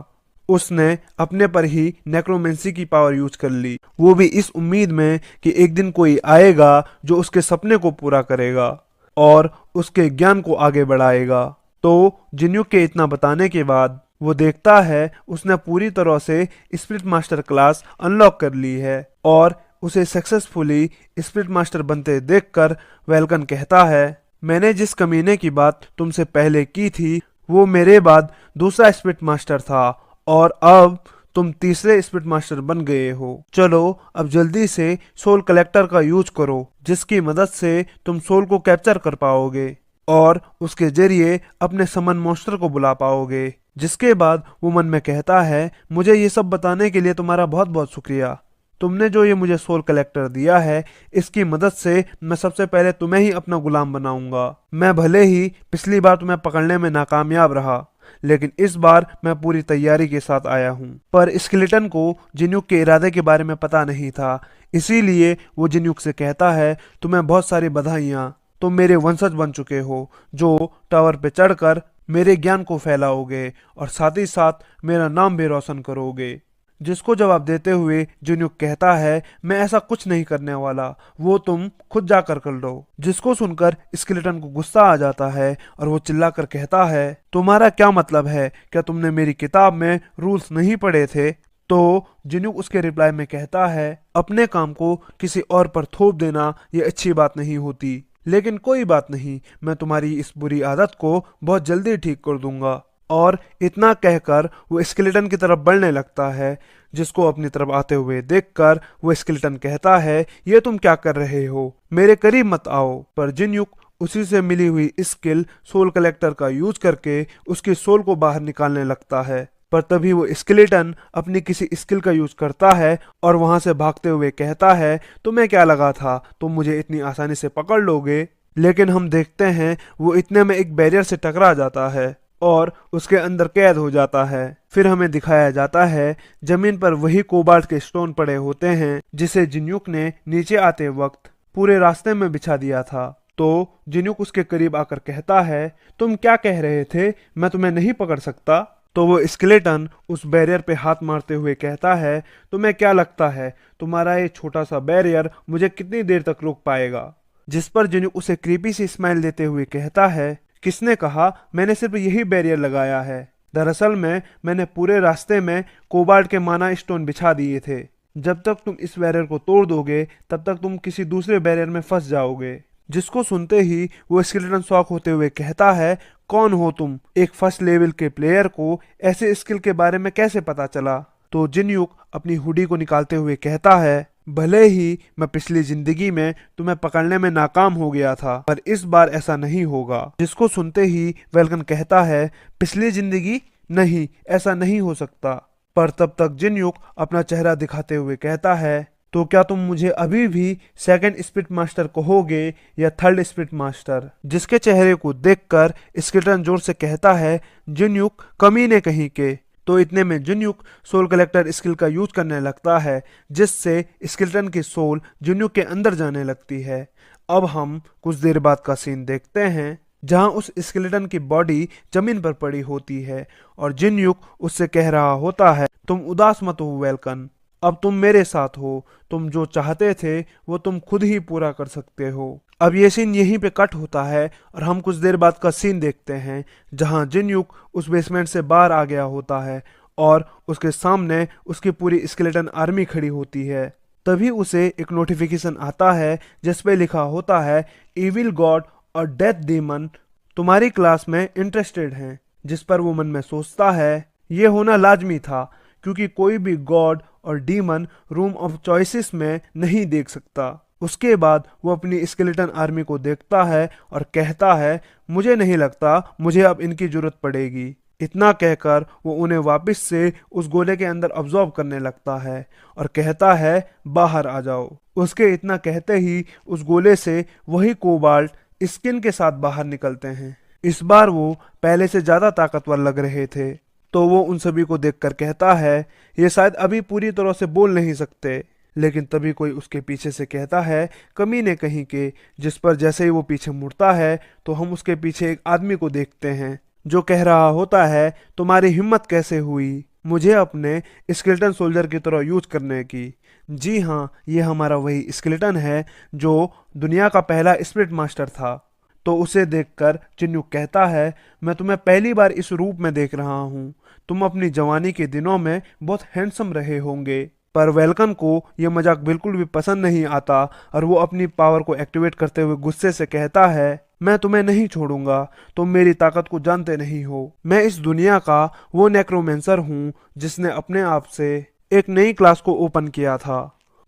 S1: उसने अपने पर ही नेक्रोमेंसी की पावर यूज कर ली, वो भी इस उम्मीद में कि एक दिन कोई आएगा जो उसके सपने को पूरा करेगा और उसके ज्ञान को आगे बढ़ाएगा। तो जिन्यूक के इतना बताने के बाद वो देखता है उसने पूरी तरह से स्पिरिट मास्टर क्लास अनलॉक कर ली है और उसे सक्सेसफुली स्पिरिट मास्टर बनते देखकर वेलकन कहता है मैंने जिस कमीने की बात तुमसे पहले की थी वो मेरे बाद दूसरा स्पिरिट मास्टर था और अब तुम तीसरे स्पिरिट मास्टर बन गए हो। चलो अब जल्दी से सोल कलेक्टर का यूज करो, जिसकी मदद से तुम सोल को कैप्चर कर पाओगे। और उसके जरिए अपने समन मॉन्स्टर को बुला पाओगे। जिसके बाद वो मन में कहता है, मुझे ये सब बताने के लिए तुम्हारा बहुत बहुत शुक्रिया। तुमने जो ये मुझे सोल कलेक्टर दिया है, इसकी मदद से मैं सबसे पहले तुम्हें ही अपना गुलाम बनाऊंगा। मैं भले ही पिछली बार तुम्हें पकड़ने में नाकामयाब रहा, लेकिन इस बार मैं पूरी तैयारी के साथ आया हूँ। पर स्केलेटन को जिन्यूक के इरादे के बारे में पता नहीं था, इसीलिए वो जिन्यूक से कहता है, तुम्हें बहुत सारी बधाइयाँ, तुम मेरे वंशज बन चुके हो, जो टावर पे चढ़कर मेरे ज्ञान को फैलाओगे और साथ ही साथ मेरा नाम भी रोशन करोगे। जिसको जवाब देते हुए जुन्यूक कहता है, मैं ऐसा कुछ नहीं करने वाला, वो तुम खुद जाकर कर लो। जिसको सुनकर स्केलेटन को गुस्सा आ जाता है और वो चिल्लाकर कहता है, तुम्हारा क्या मतलब है? क्या तुमने मेरी किताब में रूल्स नहीं पढ़े थे? तो जिन्यूक उसके रिप्लाई में कहता है, अपने काम को किसी और पर थोप देना ये अच्छी बात नहीं होती, लेकिन कोई बात नहीं, मैं तुम्हारी इस बुरी आदत को बहुत जल्दी ठीक कर दूंगा। और इतना कहकर वो स्केलेटन की तरफ बढ़ने लगता है। जिसको अपनी तरफ आते हुए देखकर वो स्केलेटन कहता है, ये तुम क्या कर रहे हो? मेरे करीब मत आओ। पर जिन्यूक उसी से मिली हुई स्किल सोल कलेक्टर का यूज करके उसकी सोल को बाहर निकालने लगता है। पर तभी वो स्केलेटन अपनी किसी स्किल का यूज करता है और वहां से भागते हुए कहता है, तुम्हें क्या लगा था तुम मुझे इतनी आसानी से पकड़ लोगे? लेकिन हम देखते हैं वो इतने में एक बैरियर से टकरा जाता है और उसके अंदर कैद हो जाता है। फिर हमें दिखाया जाता है जमीन पर वही कोबाल्ट के स्टोन पड़े होते हैं जिसे जिन्यूक ने नीचे आते वक्त पूरे रास्ते में बिछा दिया था। तो जिन्यूक उसके करीब आकर कहता है, तुम क्या कह रहे थे, मैं तुम्हें नहीं पकड़ सकता? तो वो स्केलेटन उस बैरियर पे हाथ मारते हुए कहता है, तुम्हें क्या लगता है तुम्हारा ये छोटा सा बैरियर मुझे कितनी देर तक रोक पाएगा? जिस पर जिन्यूक उसे क्रीपी सी स्माइल देते हुए कहता है, किसने कहा? मैंने सिर्फ यही बैरियर लगाया है। दरअसल में मैंने पूरे रास्ते में कोबाल्ट के माना स्टोन बिछा दिए थे। जब तक तुम इस बैरियर को तोड़ दोगे तब तक तुम किसी दूसरे बैरियर में फंस जाओगे। जिसको सुनते ही वो स्केलेटन शॉक होते हुए कहता है, कौन हो तुम? एक फर्स्ट लेवल के प्लेयर को ऐसे स्किल के बारे में कैसे पता चला? तो जिन्यूक अपनी हुडी को निकालते हुए कहता है, भले ही मैं पिछली जिंदगी में तुम्हें पकड़ने में नाकाम हो गया था, पर इस बार ऐसा नहीं होगा। जिसको सुनते ही वेल्कन कहता है, पिछली जिंदगी? नहीं, ऐसा नहीं हो सकता। पर तब तक जिन्यूक अपना चेहरा दिखाते हुए कहता है, तो क्या तुम मुझे अभी भी सेकंड स्पिरिट मास्टर कहोगे या थर्ड स्पिरिट मास्टर? जिसके चेहरे को देखकर स्केलेटन जोर से कहता है, जिन्यूक कमीने कहीं के। तो इतने में जिन्यूक सोल कलेक्टर स्किल का यूज करने लगता है, जिससे स्केलेटन की सोल जिन्यूक के अंदर जाने लगती है। अब हम कुछ देर बाद का सीन देखते हैं जहां उस स्केलेटन की बॉडी जमीन पर पड़ी होती है और जिन्यूक उससे कह रहा होता है, तुम उदास मत हो वेल्कन, अब तुम मेरे साथ हो, तुम जो चाहते थे वो तुम खुद ही पूरा कर सकते हो। अब ये सीन यहीं पे कट होता है और हम कुछ देर बाद का सीन देखते हैं जहां जिन्यूक उस बेसमेंट से बाहर आ गया होता है और उसके सामने उसकी पूरी स्केलेटन आर्मी खड़ी होती है। तभी उसे एक नोटिफिकेशन आता है जिस पे लिखा होता है, इविल गॉड और डेथ डीमन तुम्हारी क्लास में इंटरेस्टेड हैं। जिस पर वो मन में सोचता है, ये होना लाजमी था क्योंकि कोई भी गॉड और डीमन रूम ऑफ चॉइसेस में नहीं देख सकता। उसके बाद वो अपनी स्केलेटन आर्मी को देखता है और कहता है, मुझे नहीं लगता मुझे अब इनकी जरूरत पड़ेगी। इतना कहकर वो उन्हें वापस से उस गोले के अंदर अब्जॉर्ब करने लगता है और कहता है, बाहर आ जाओ। उसके इतना कहते ही उस गोले से वही कोबाल्ट स्किन के साथ बाहर निकलते हैं। इस बार वो पहले से ज्यादा ताकतवर लग रहे थे। तो वो उन सभी को देखकर कहता है, ये शायद अभी पूरी तरह से बोल नहीं सकते। लेकिन तभी कोई उसके पीछे से कहता है, कमीने कहीं के। जिस पर जैसे ही वो पीछे मुड़ता है तो हम उसके पीछे एक आदमी को देखते हैं जो कह रहा होता है, तुम्हारी हिम्मत कैसे हुई मुझे अपने स्केलेटन सोल्जर की तरह यूज करने की? जी हाँ, ये हमारा वही स्केलेटन है जो दुनिया का पहला स्पिरिट मास्टर था। तो उसे देखकर जिन्यूक कहता है, मैं तुम्हें पहली बार इस रूप में देख रहा हूँ। तुम अपनी जवानी के दिनों में बहुत हैंडसम रहे होंगे। पर वेल्कन को यह मजाक बिल्कुल भी पसंद नहीं आता और वो अपनी पावर को एक्टिवेट करते हुए गुस्से से कहता है, मैं तुम्हें नहीं छोड़ूंगा, तुम मेरी ताकत को जानते नहीं हो। मैं इस दुनिया का वो नेक्रोमेंसर हूँ जिसने अपने आप से एक नई क्लास को ओपन किया था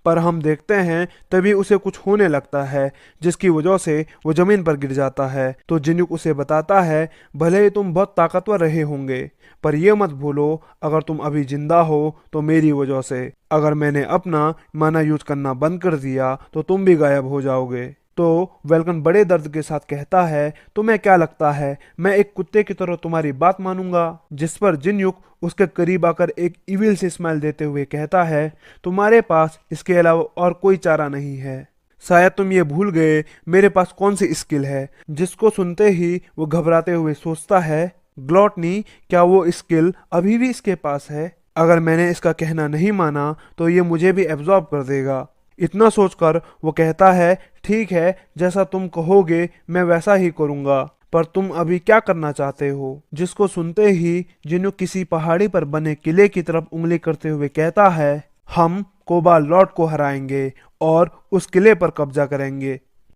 S1: पर हम देखते हैं तभी उसे कुछ होने लगता है, जिसकी वजह से वो जमीन पर गिर जाता है। तो जिन्युक उसे बताता है, भले ही तुम बहुत ताकतवर रहे होंगे, पर ये मत भूलो, अगर तुम अभी जिंदा हो तो मेरी वजह से। अगर मैंने अपना माना यूज करना बंद कर दिया तो तुम भी गायब हो जाओगे। तो वेलकन बड़े दर्द के साथ कहता है, तुम्हें क्या लगता है मैं एक कुत्ते की तरह तुम्हारी बात मानूंगा? जिस पर जिन्युक उसके करीब आकर एक इविल से स्माइल देते हुए कहता है, तुम्हारे पास इसके अलावा और कोई चारा नहीं है। शायद तुम ये भूल गए मेरे पास कौन सी स्किल है। जिसको सुनते ही वो घबराते हुए सोचता है, ग्लॉटनी, क्या वो स्किल अभी भी इसके पास है? अगर मैंने इसका कहना नहीं माना तो ये मुझे भी एब्जॉर्ब कर देगा। इतना सोचकर वो कहता है, ठीक है, जैसा तुम कहोगे मैं वैसा ही करूंगा, पर तुम अभी क्या करना चाहते हो? जिसको सुनते ही जिन्हों किसी पहाड़ी पर बने किले की तरफ उंगली करते हुए कहता है, हम कोबाल लॉर्ड को हराएंगे और उस किले पर कब्जा करेंगे।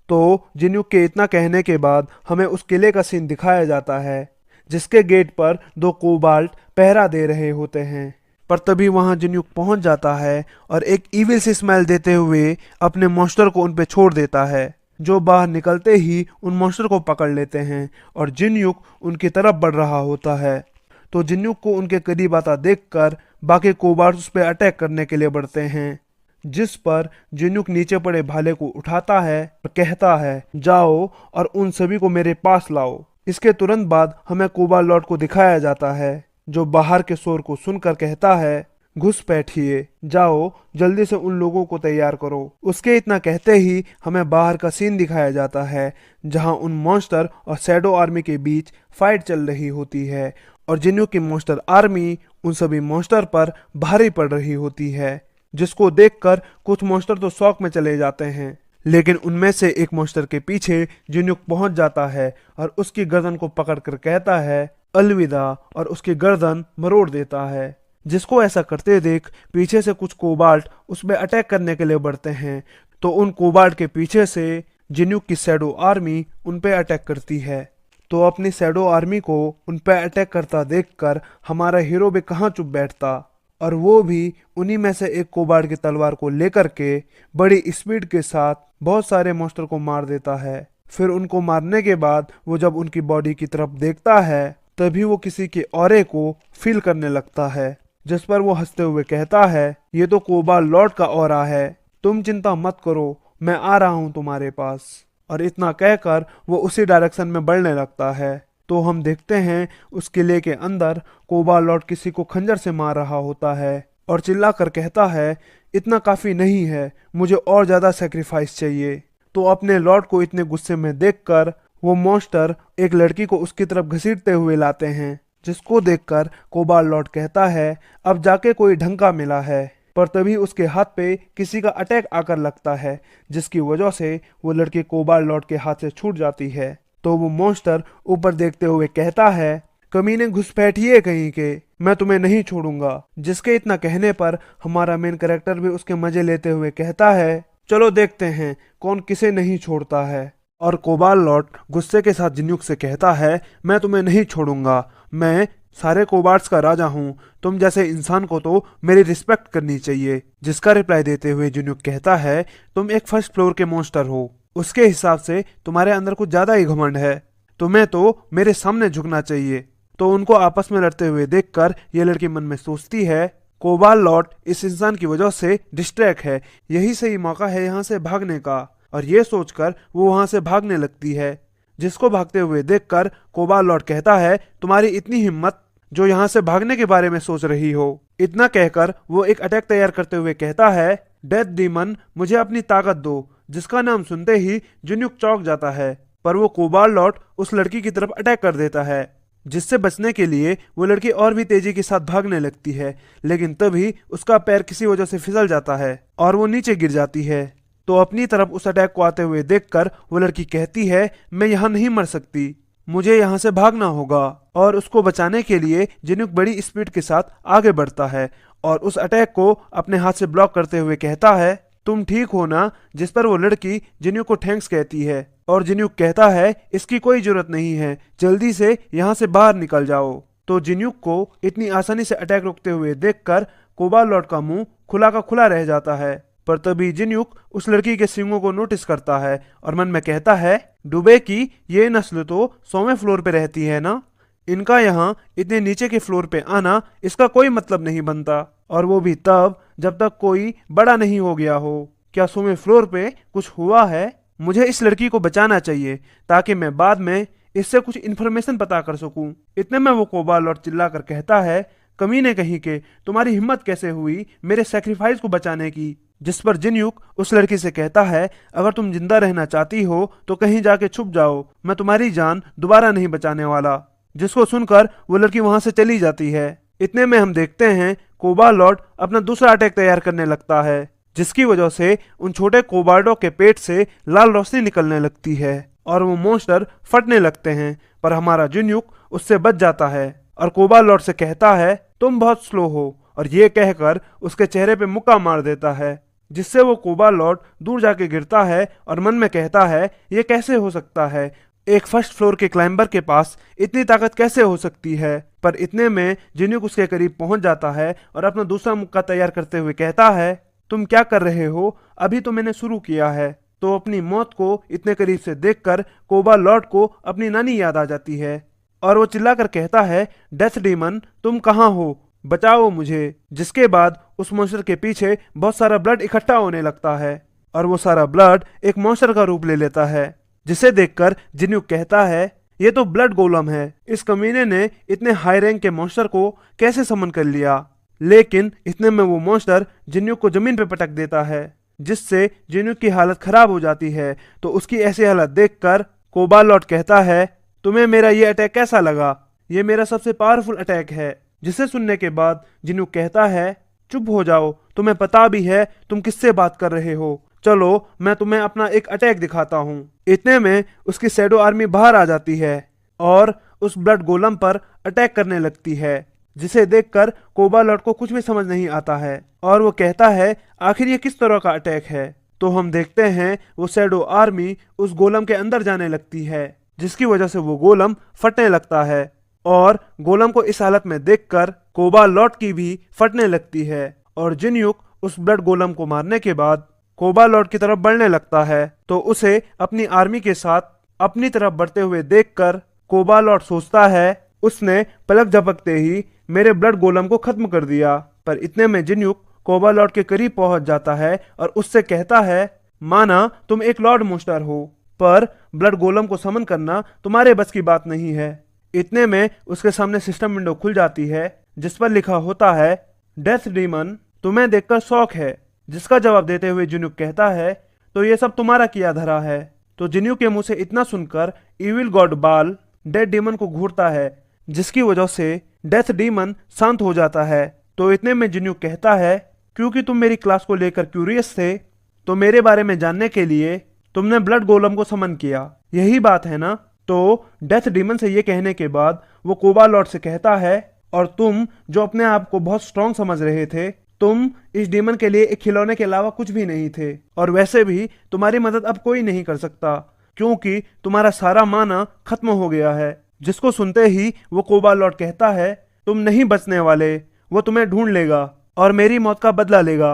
S1: तो जिन्हों के इतना कहने के बाद हमें उस किले का सीन दिखाया जाता है, जिसके गेट पर दो कोबाल्ट पहरा दे रहे होते हैं। पर तभी वहां जिन्युक पहुंच जाता है और एक ईविल से स्माइल देते हुए अपने मॉन्स्टर को उन पे छोड़ देता है, जो बाहर निकलते ही उन मॉन्स्टर को पकड़ लेते हैं और जिन्युक उनकी तरफ बढ़ रहा होता है। तो जिन्युक को उनके करीब आता देखकर बाकी कोबार्ड्स उस पर अटैक करने के लिए बढ़ते हैं, जिस पर जिन्युक नीचे पड़े भाले को उठाता है और कहता है, जाओ और उन सभी को मेरे पास लाओ। इसके तुरंत बाद हमें कोबाल लॉर्ड को दिखाया जाता है, जो बाहर के शोर को सुनकर कहता है, घुस बैठिए, जाओ जल्दी से उन लोगों को तैयार करो। उसके इतना कहते ही हमें बाहर का सीन दिखाया जाता है, जहां उन मॉन्स्टर और शैडो आर्मी के बीच फाइट चल रही होती है और जिन्हों की मॉन्स्टर आर्मी उन सभी मॉन्स्टर पर भारी पड़ रही होती है, जिसको देखकर कुछ मॉन्स्टर तो शॉक में चले जाते हैं। लेकिन उनमें से एक मॉन्स्टर के पीछे जिन्युक पहुंच जाता है और उसकी गर्दन को पकड़कर कहता है, अलविदा, और उसकी गर्दन मरोड़ देता है। जिसको ऐसा करते देख पीछे से कुछ कोबाल्ट उसमें अटैक करने के लिए बढ़ते हैं, तो उन कोबाल्ट के पीछे से जिन्युक की शैडो आर्मी उन पे अटैक करती है। तो अपनी शैडो आर्मी को उन पे अटैक करता देखकर हमारा हीरो भी कहाँ चुप बैठता, और वो भी उन्हीं में से एक कोबाल्ट की तलवार को लेकर के बड़ी स्पीड के साथ बहुत सारे मॉन्स्टर को मार देता है। फिर उनको मारने के बाद वो जब उनकी बॉडी की तरफ देखता है, तभी वो किसी के ऑरे को फील करने लगता है, जिस पर वो हंसते हुए कहता है, ये तो कोबाल लॉर्ड का ऑरा है, तुम चिंता मत करो, मैं आ रहा हूं तुम्हारे पास। और इतना कहकर वो उसी डायरेक्शन में बढ़ने लगता है। तो हम देखते हैं उस किले के अंदर कोबाल लॉर्ड किसी को खंजर से मार रहा होता है और चिल्ला कर कहता है, इतना काफी नहीं है, मुझे और ज्यादा सेक्रीफाइस चाहिए। तो अपने लॉर्ड को इतने गुस्से में देखकर वो मॉन्स्टर एक लड़की को उसकी तरफ घसीटते हुए लाते हैं, जिसको देखकर कोबाल लॉर्ड कहता है, अब जाके कोई ढंग का मिला है। पर तभी उसके हाथ पे किसी का अटैक आकर लगता है, जिसकी वजह से वो लड़की कोबाल लॉर्ड के हाथ से छूट जाती है। तो वो मॉन्स्टर ऊपर देखते हुए कहता है, कमीने घुसपैठिए कहीं के, मैं तुम्हें नहीं छोड़ूंगा। जिसके इतना कहने पर हमारा मेन कैरेक्टर भी उसके मजे लेते हुए कहता है, चलो देखते हैं कौन किसे नहीं छोड़ता है। और कोबाल लॉर्ड गुस्से के साथ जिन्युक से कहता है, मैं तुम्हें नहीं छोड़ूंगा, मैं सारे कोबार्ड्स का राजा हूँ, तुम जैसे इंसान को तो मेरी रिस्पेक्ट करनी चाहिए। जिसका रिप्लाई देते हुए जिन्युक कहता है, तुम एक फर्स्ट फ्लोर के मॉन्स्टर हो, उसके हिसाब से तुम्हारे अंदर कुछ ज्यादा ही घमंड है, तुम्हें तो मेरे सामने झुकना चाहिए। तो उनको आपस में लड़ते हुए देखकर ये लड़की मन में सोचती है, कोबाल लॉर्ड इस इंसान की वजह से डिस्ट्रैक्ट है, यही सही मौका है यहाँ से भागने का। और ये सोचकर वो वहां से भागने लगती है। जिसको भागते हुए देखकर कोबाल लॉर्ड कहता है, तुम्हारी इतनी हिम्मत जो यहाँ से भागने के बारे में सोच रही हो। इतना कहकर वो एक अटैक तैयार करते हुए कहता है, डेथ डीमन, मुझे अपनी ताकत दो। जिसका नाम सुनते ही जिन्युक चौंक जाता है, पर वो कोबाल लॉर्ड उस लड़की की तरफ अटैक कर देता है, जिससे बचने के लिए वो लड़की और भी तेजी के साथ भागने लगती है। लेकिन तभी उसका पैर किसी वजह से फिसल जाता है और वो नीचे गिर जाती है। तो अपनी तरफ उस अटैक को आते हुए देखकर वो लड़की कहती है, मैं यहाँ नहीं मर सकती, मुझे यहाँ से भागना होगा। और उसको बचाने के लिए जिन्युक बड़ी स्पीड के साथ आगे बढ़ता है और उस अटैक को अपने हाथ से ब्लॉक करते हुए कहता है, तुम ठीक हो ना? जिस पर वो लड़की जिन्युक को थैंक्स कहती है और जिन्युक कहता है, इसकी कोई जरूरत नहीं है, जल्दी से यहाँ से बाहर निकल जाओ। तो जिन्युक को इतनी आसानी से अटैक रोकते हुए देखकर कोबाल लॉर्ड का मुंह खुला का खुला रह जाता है, पर तभी जिन्युक उस लड़की के सींगों को नोटिस करता है और मन में कहता है, डुबे की ये नस्ल तो 100वें फ्लोर पे रहती है ना, इनका यहाँ इतने नीचे के फ्लोर पे आना इसका कोई मतलब नहीं बनता, और वो भी तब जब तक कोई बड़ा नहीं हो गया हो। क्या 100वें फ्लोर पे कुछ हुआ है? मुझे इस लड़की को बचाना चाहिए ताकि मैं बाद में इससे कुछ इन्फॉर्मेशन पता कर सकूं। इतने में वो कोबालॉट चिल्ला कर कहता है, कमीने कहीं के, तुम्हारी हिम्मत कैसे हुई मेरे सैक्रिफाइस को बचाने की? जिस पर जिन्युक उस लड़की से कहता है, अगर तुम जिंदा रहना चाहती हो तो कहीं जाके छुप जाओ, मैं तुम्हारी जान दोबारा नहीं बचाने वाला। जिसको सुनकर वो लड़की वहां से चली जाती है। इतने में हम देखते हैं कोबालॉट अपना दूसरा अटैक तैयार करने लगता है, जिसकी वजह से उन छोटे कोबार्डों के पेट से लाल रोशनी निकलने लगती है और वो मॉन्स्टर फटने लगते हैं, पर हमारा जिन्युक उससे बच जाता है और कोबालॉट से कहता है, तुम बहुत स्लो हो, और ये कहकर उसके चेहरे पे मुक्का मार देता है, जिससे वो कोबालॉट दूर जाके गिरता है और मन में कहता है, ये कैसे हो सकता है, एक फर्स्ट फ्लोर के क्लाइंबर के पास इतनी ताकत कैसे हो सकती है? पर इतने में जिन्युक उसके करीब पहुंच जाता है और अपना दूसरा मुक्का तैयार करते हुए कहता है, तुम क्या कर रहे हो? अभी तो मैंने शुरू किया है। तो अपनी मौत को इतने करीब से देखकर कोबालॉट को अपनी नानी याद आ जाती है और वो चिल्लाकर कहता है, डेथ डीमन तुम कहाँ हो, बचाओ मुझे। जिसके बाद उस मॉन्स्टर के पीछे बहुत सारा ब्लड इकट्ठा होने लगता है और वो सारा ब्लड एक मॉन्स्टर का रूप ले लेता है, जिसे देखकर जिन्युक कहता है, ये तो ब्लड गोलम है, इस कमीने ने इतने हाई रैंक के मॉन्स्टर को कैसे समन कर लिया। लेकिन इतने में वो मॉन्स्टर जिन्युक को जमीन पे पटक देता है, जिससे जिन्युक की हालत खराब हो जाती है। तो उसकी ऐसी हालत देखकर कोबालॉट कहता है, तुम्हें मेरा ये अटैक कैसा लगा? ये मेरा सबसे पावरफुल अटैक है। जिसे सुनने के बाद जिन्युक कहता है, चुप हो जाओ, तुम्हें पता भी है तुम किससे बात कर रहे हो, चलो मैं तुम्हें अपना एक अटैक दिखाता हूँ। इतने में उसकी शैडो आर्मी बाहर आ जाती है और उस ब्लड गोलम पर अटैक करने लगती है, जिसे देखकर कोबालॉट को कुछ भी समझ नहीं आता है और वो कहता है, आखिर ये किस तरह का अटैक है? तो हम देखते हैं वो शैडो आर्मी उस गोलम के अंदर जाने लगती है, जिसकी वजह से वो गोलम फटने लगता है और गोलम को इस हालत में देखकर कोबालॉट की भी फटने लगती है और जिन्युक उस ब्लड गोलम को मारने के बाद कोबालॉट की तरफ बढ़ने लगता है। तो उसे अपनी आर्मी के साथ अपनी तरफ बढ़ते हुए देखकर कोबालॉट सोचता है, उसने पलक झपकते ही मेरे ब्लड गोलम को खत्म कर दिया। पर इतने में जिन्युक कोबालॉट के करीब पहुंच जाता है और उससे कहता है, माना तुम एक लॉर्ड मॉन्स्टर हो, पर ब्लड गोलम को समन करना तुम्हारे बस की बात नहीं है। इतने में उसके सामने सिस्टम विंडो खुल जाती है, जिस पर लिखा होता है, डेथ डीमन तुम्हें देखकर शौक है। जिसका जवाब देते हुए जिन्युक कहता है, तो ये सब तुम्हारा किया धरा है। तो जिन्युक के मुंह से इतना सुनकर इविल गॉड बाल डेथ डीमन को घूरता है, जिसकी वजह से डेथ डीमन शांत हो जाता है। तो इतने में जिन्युक कहता है, क्योंकि तुम मेरी क्लास को लेकर क्यूरियस थे, तो मेरे बारे में जानने के लिए तुमने ब्लड गोलम को समन किया, यही बात है ना? तो डेथ डीमन से ये कहने के बाद वो कोबालॉट से कहता है, और तुम जो अपने आप को बहुत स्ट्रांग समझ रहे थे, तुम इस डीमन के लिए एक खिलौने के अलावा कुछ भी नहीं थे, और वैसे भी तुम्हारी मदद अब कोई नहीं कर सकता, क्योंकि तुम्हारा सारा माना खत्म हो गया है। जिसको सुनते ही वो कोबालॉट कहता है, तुम नहीं बचने वाले, वो तुम्हें ढूंढ लेगा और मेरी मौत का बदला लेगा।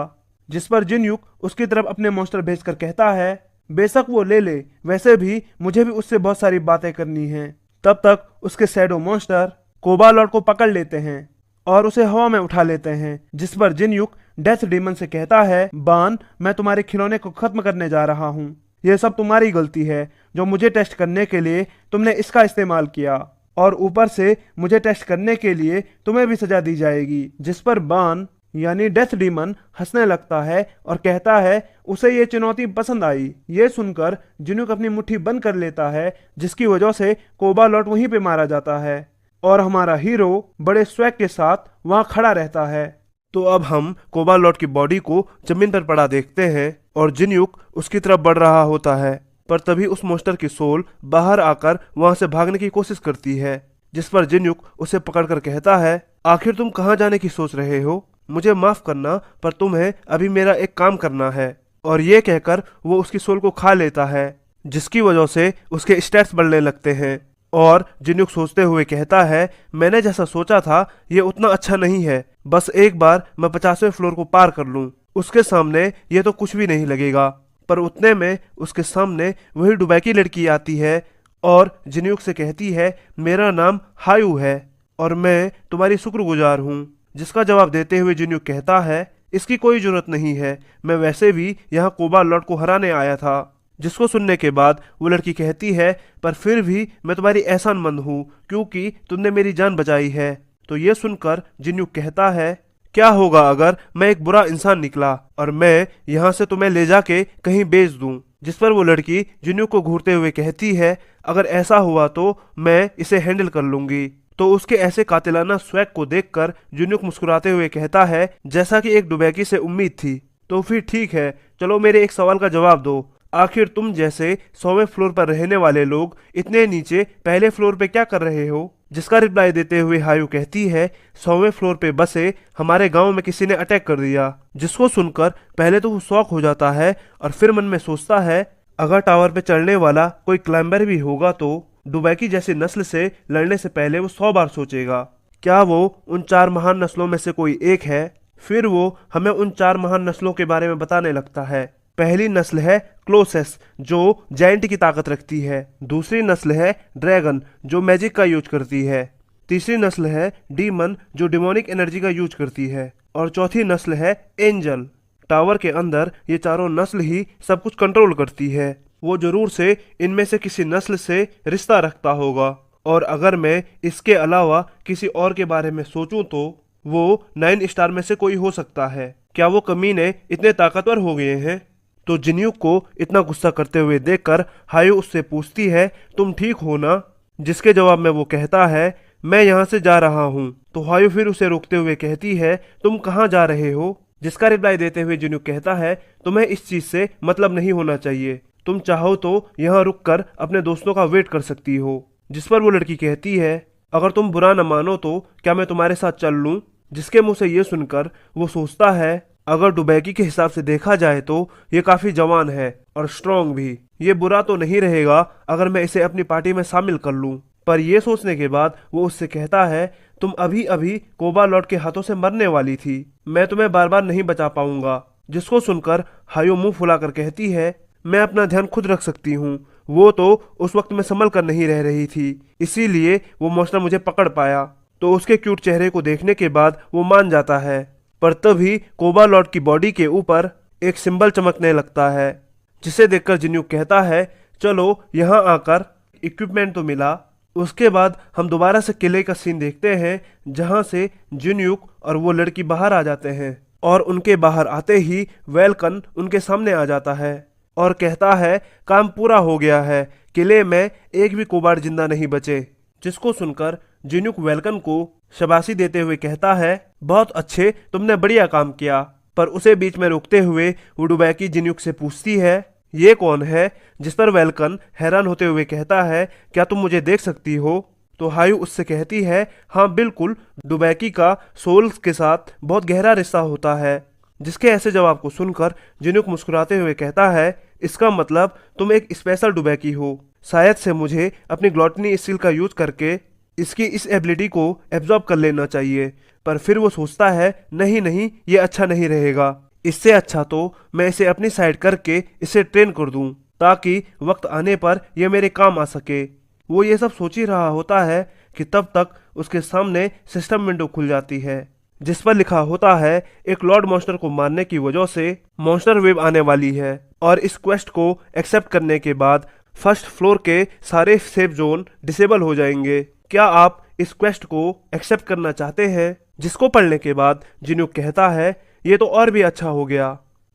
S1: जिस पर जिन्युक उसकी तरफ अपने मॉन्स्टर भेजकर कहता है, बेशक वो ले ले, वैसे भी मुझे भी उससे बहुत सारी बातें करनी हैं। तब तक उसके शैडो मॉन्स्टर कोबालॉट को पकड़ लेते हैं और उसे हवा में उठा लेते हैं। जिस पर जिन्युक डेथ डीमन से कहता है, बान मैं तुम्हारे खिलौने को खत्म करने जा रहा हूँ, यह सब तुम्हारी गलती है, जो मुझे टेस्ट करने के लिए तुमने इसका इस्तेमाल किया, और ऊपर से मुझे टेस्ट करने के लिए तुम्हें भी सजा दी जाएगी। जिस पर बान यानी डेथ डीमन हंसने लगता है और कहता है उसे ये चुनौती पसंद आई। ये सुनकर जिन्युक अपनी मुट्ठी बंद कर लेता है, जिसकी वजह से कोबालॉट वहीं पे मारा जाता है और हमारा हीरो बड़े स्वैग के साथ वहां खड़ा रहता है। तो अब हम कोबालॉट की बॉडी को जमीन पर पड़ा देखते हैं और जिन्युक उसकी तरफ बढ़ रहा होता है, पर तभी उस मॉन्स्टर की सोल बाहर आकर वहां से भागने की कोशिश करती है। जिस पर जिन्युक उसे पकड़कर कहता है, आखिर तुम कहाँ जाने की सोच रहे हो? मुझे माफ करना, पर तुम्हें अभी मेरा एक काम करना है। और ये कहकर वो उसकी सोल को खा लेता है, जिसकी वजह से उसके स्टैट्स बढ़ने लगते हैं। और जिन्युक सोचते हुए कहता है, मैंने जैसा सोचा था ये उतना अच्छा नहीं है, बस एक बार मैं 50वें फ्लोर को पार कर लूं
S2: उसके सामने ये तो कुछ भी नहीं लगेगा। पर उतने में उसके सामने वही दुबई की लड़की आती है और जिन्यूक से कहती है, मेरा नाम हायू है और मैं तुम्हारी शुक्रगुजार हूँ। जिसका जवाब देते हुए जिन्यूक कहता है, इसकी कोई जरूरत नहीं है, मैं वैसे भी यहाँ कोबा लॉर्ड को हराने आया था। जिसको सुनने के बाद वो लड़की कहती है, पर फिर भी मैं तुम्हारी एहसानमंद हूँ क्योंकि तुमने मेरी जान बचाई है। तो ये सुनकर जिन्यूक कहता है, क्या होगा अगर मैं एक बुरा इंसान निकला और मैं यहाँ से तुम्हें ले जाके कहीं बेच दूं। जिस पर वो लड़की जिन्यूक को घूरते हुए कहती है, अगर ऐसा हुआ तो मैं इसे हैंडल कर लूंगी। तो उसके ऐसे कातिलाना स्वैग को देखकर जिन्यूक मुस्कुराते हुए कहता है, जैसा कि एक डुबैकी से उम्मीद थी। तो फिर ठीक है, चलो मेरे एक सवाल का जवाब दो। आखिर तुम जैसे 100वें फ्लोर पर रहने वाले लोग इतने नीचे पहले फ्लोर पे क्या कर रहे हो? जिसका रिप्लाई देते हुए हायू कहती है, 100वें फ्लोर पे बसे हमारे गांव में किसी ने अटैक कर दिया। जिसको सुनकर पहले तो वो शॉक हो जाता है और फिर मन में सोचता है, अगर टावर पे चढ़ने वाला कोई क्लाइंबर भी होगा तो डुबैकी जैसी नस्ल से लड़ने से पहले वो 100 बार सोचेगा। क्या वो उन 4 महान नस्लों में से कोई एक है? फिर वो हमें उन 4 महान नस्लों के बारे में बताने लगता है। पहली नस्ल है क्लोसेस, जो जायंट की ताकत रखती है। दूसरी नस्ल है ड्रैगन, जो मैजिक का यूज करती है। तीसरी नस्ल है डीमन, जो डिमोनिक एनर्जी का यूज करती है। और चौथी नस्ल है एंजल। टावर के अंदर ये चारों नस्ल ही सब कुछ कंट्रोल करती है। वो जरूर से इनमें से किसी नस्ल से रिश्ता रखता होगा। और अगर मैं इसके अलावा किसी और के बारे में सोचूं तो वो 9 स्टार में से कोई हो सकता है। क्या वो कमीने इतने ताकतवर हो गए हैं? तो जिन्यूक को इतना गुस्सा करते हुए देखकर हायू उससे पूछती है, तुम ठीक हो ना? जिसके जवाब में वो कहता है, मैं यहाँ से जा रहा हूँ। तो हायू फिर उसे रोकते हुए कहती है, तुम कहाँ जा रहे हो? जिसका रिप्लाई देते हुए जिन्यूक कहता है, तुम्हें इस चीज से मतलब नहीं होना चाहिए। तुम चाहो तो यहाँ रुककर अपने दोस्तों का वेट कर सकती हो। जिस पर वो लड़की कहती है, अगर तुम बुरा न मानो तो क्या मैं तुम्हारे साथ चल लूं? जिसके मुंह से ये सुनकर वो सोचता है, अगर डुबैकी के हिसाब से देखा जाए तो ये काफी जवान है और स्ट्रांग भी। ये बुरा तो नहीं रहेगा अगर मैं इसे अपनी पार्टी में शामिल कर लूं। पर यह सोचने के बाद वो उससे कहता है, तुम अभी अभी कोबा लॉर्ड के हाथों से मरने वाली थी, मैं तुम्हें बार बार नहीं बचा पाऊंगा। जिसको सुनकर हायो मुंह फुलाकर कहती है, मैं अपना ध्यान खुद रख सकती हूँ। वो तो उस वक्त में संभल कर नहीं रह रही थी, इसीलिए वो मॉन्स्टर मुझे पकड़ पाया। तो उसके क्यूट चेहरे को देखने के बाद वो मान जाता है। पर तभी कोबा लॉर्ड की बॉडी के ऊपर एक सिंबल चमकने लगता है, जिसे देखकर जिन्यूक कहता है, चलो यहाँ आकर इक्विपमेंट तो मिला। उसके बाद हम दोबारा से किले का सीन देखते हैं, जहाँ से जिन्यूक और वो लड़की बाहर आ जाते हैं। और उनके बाहर आते ही वेलकन उनके सामने आ जाता है और कहता है, काम पूरा हो गया है, किले में एक भी कोबाड़ जिंदा नहीं बचे। जिसको सुनकर जिन्यूक वेलकन को शाबाशी देते हुए कहता है, बहुत अच्छे, तुमने बढ़िया काम किया। पर उसे बीच में रोकते हुए वो डुबैकी जिन्यूक से पूछती है, ये कौन है? जिस पर वेलकन हैरान होते हुए कहता है, क्या तुम मुझे देख सकती हो? तो हायू उससे कहती है, हाँ बिल्कुल, डुबैकी का सोल्स के साथ बहुत गहरा रिश्ता होता है। जिसके ऐसे जवाब को सुनकर जिन्यूक मुस्कुराते हुए कहता है, इसका मतलब तुम एक स्पेशल डुबैकी हो। शायद से मुझे अपनी ग्लॉटनी स्किल का यूज करके इसकी इस एबिलिटी को एब्जॉर्ब कर लेना चाहिए। पर फिर वो सोचता है, नहीं नहीं, ये अच्छा नहीं रहेगा। इससे अच्छा तो मैं इसे अपनी साइड करके इसे ट्रेन कर दूं, ताकि वक्त आने पर यह मेरे काम आ सके। वो ये सब सोच ही रहा होता है कि तब तक उसके सामने सिस्टम विंडो खुल जाती है, जिस पर लिखा होता है, एक लॉर्ड मॉन्स्टर को मारने की वजह से मॉन्स्टर वेव आने वाली है और इस क्वेस्ट को एक्सेप्ट करने के बाद फर्स्ट फ्लोर के सारे सेफ जोन डिसेबल हो जाएंगे। क्या आप इस क्वेस्ट को एक्सेप्ट करना चाहते हैं? जिसको पढ़ने के बाद जिन्यूक कहता है, ये तो और भी अच्छा हो गया।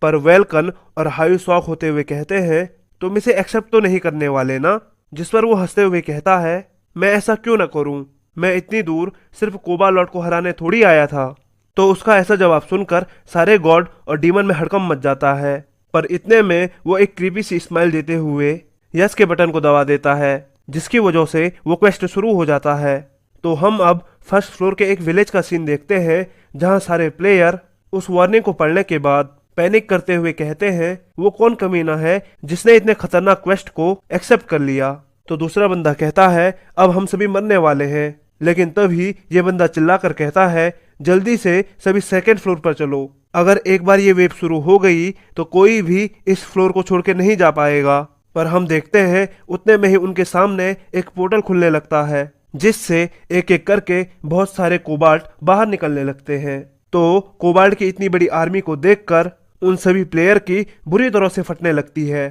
S2: पर वेलकन और हायू शॉक होते हुए कहते हैं, तुम इसे एक्सेप्ट तो नहीं करने वाले ना? जिस पर वो हंसते हुए कहता है, मैं ऐसा क्यों ना करूं, मैं इतनी दूर सिर्फ कोबा लॉर्ड को हराने थोड़ी आया था। तो उसका ऐसा जवाब सुनकर सारे गॉड और डीमन में हड़कंप मच जाता है। पर इतने में वो एक क्रीपी सी स्माइल देते हुए यस के बटन को दबा देता है, जिसकी वजह से वो क्वेस्ट शुरू हो जाता है। तो हम अब फर्स्ट फ्लोर के एक विलेज का सीन देखते हैं, जहां सारे प्लेयर उस वार्निंग को पढ़ने के बाद पैनिक करते हुए कहते हैं, वो कौन कमीना है जिसने इतने खतरनाक क्वेस्ट को एक्सेप्ट कर लिया। तो दूसरा बंदा कहता है, अब हम सभी मरने वाले हैं। लेकिन तभी ये बंदा चिल्लाकर कहता है, जल्दी से सभी सेकंड फ्लोर पर चलो, अगर एक बार ये वेव शुरू हो गई तो कोई भी इस फ्लोर को छोड़ के नहीं जा पाएगा। पर हम देखते हैं उतने में ही उनके सामने एक पोर्टल खुलने लगता है, जिससे एक एक करके बहुत सारे कोबाल्ट बाहर निकलने लगते हैं। तो कोबाल्ट की इतनी बड़ी आर्मी को देखकर उन सभी प्लेयर की बुरी तरह से फटने लगती है।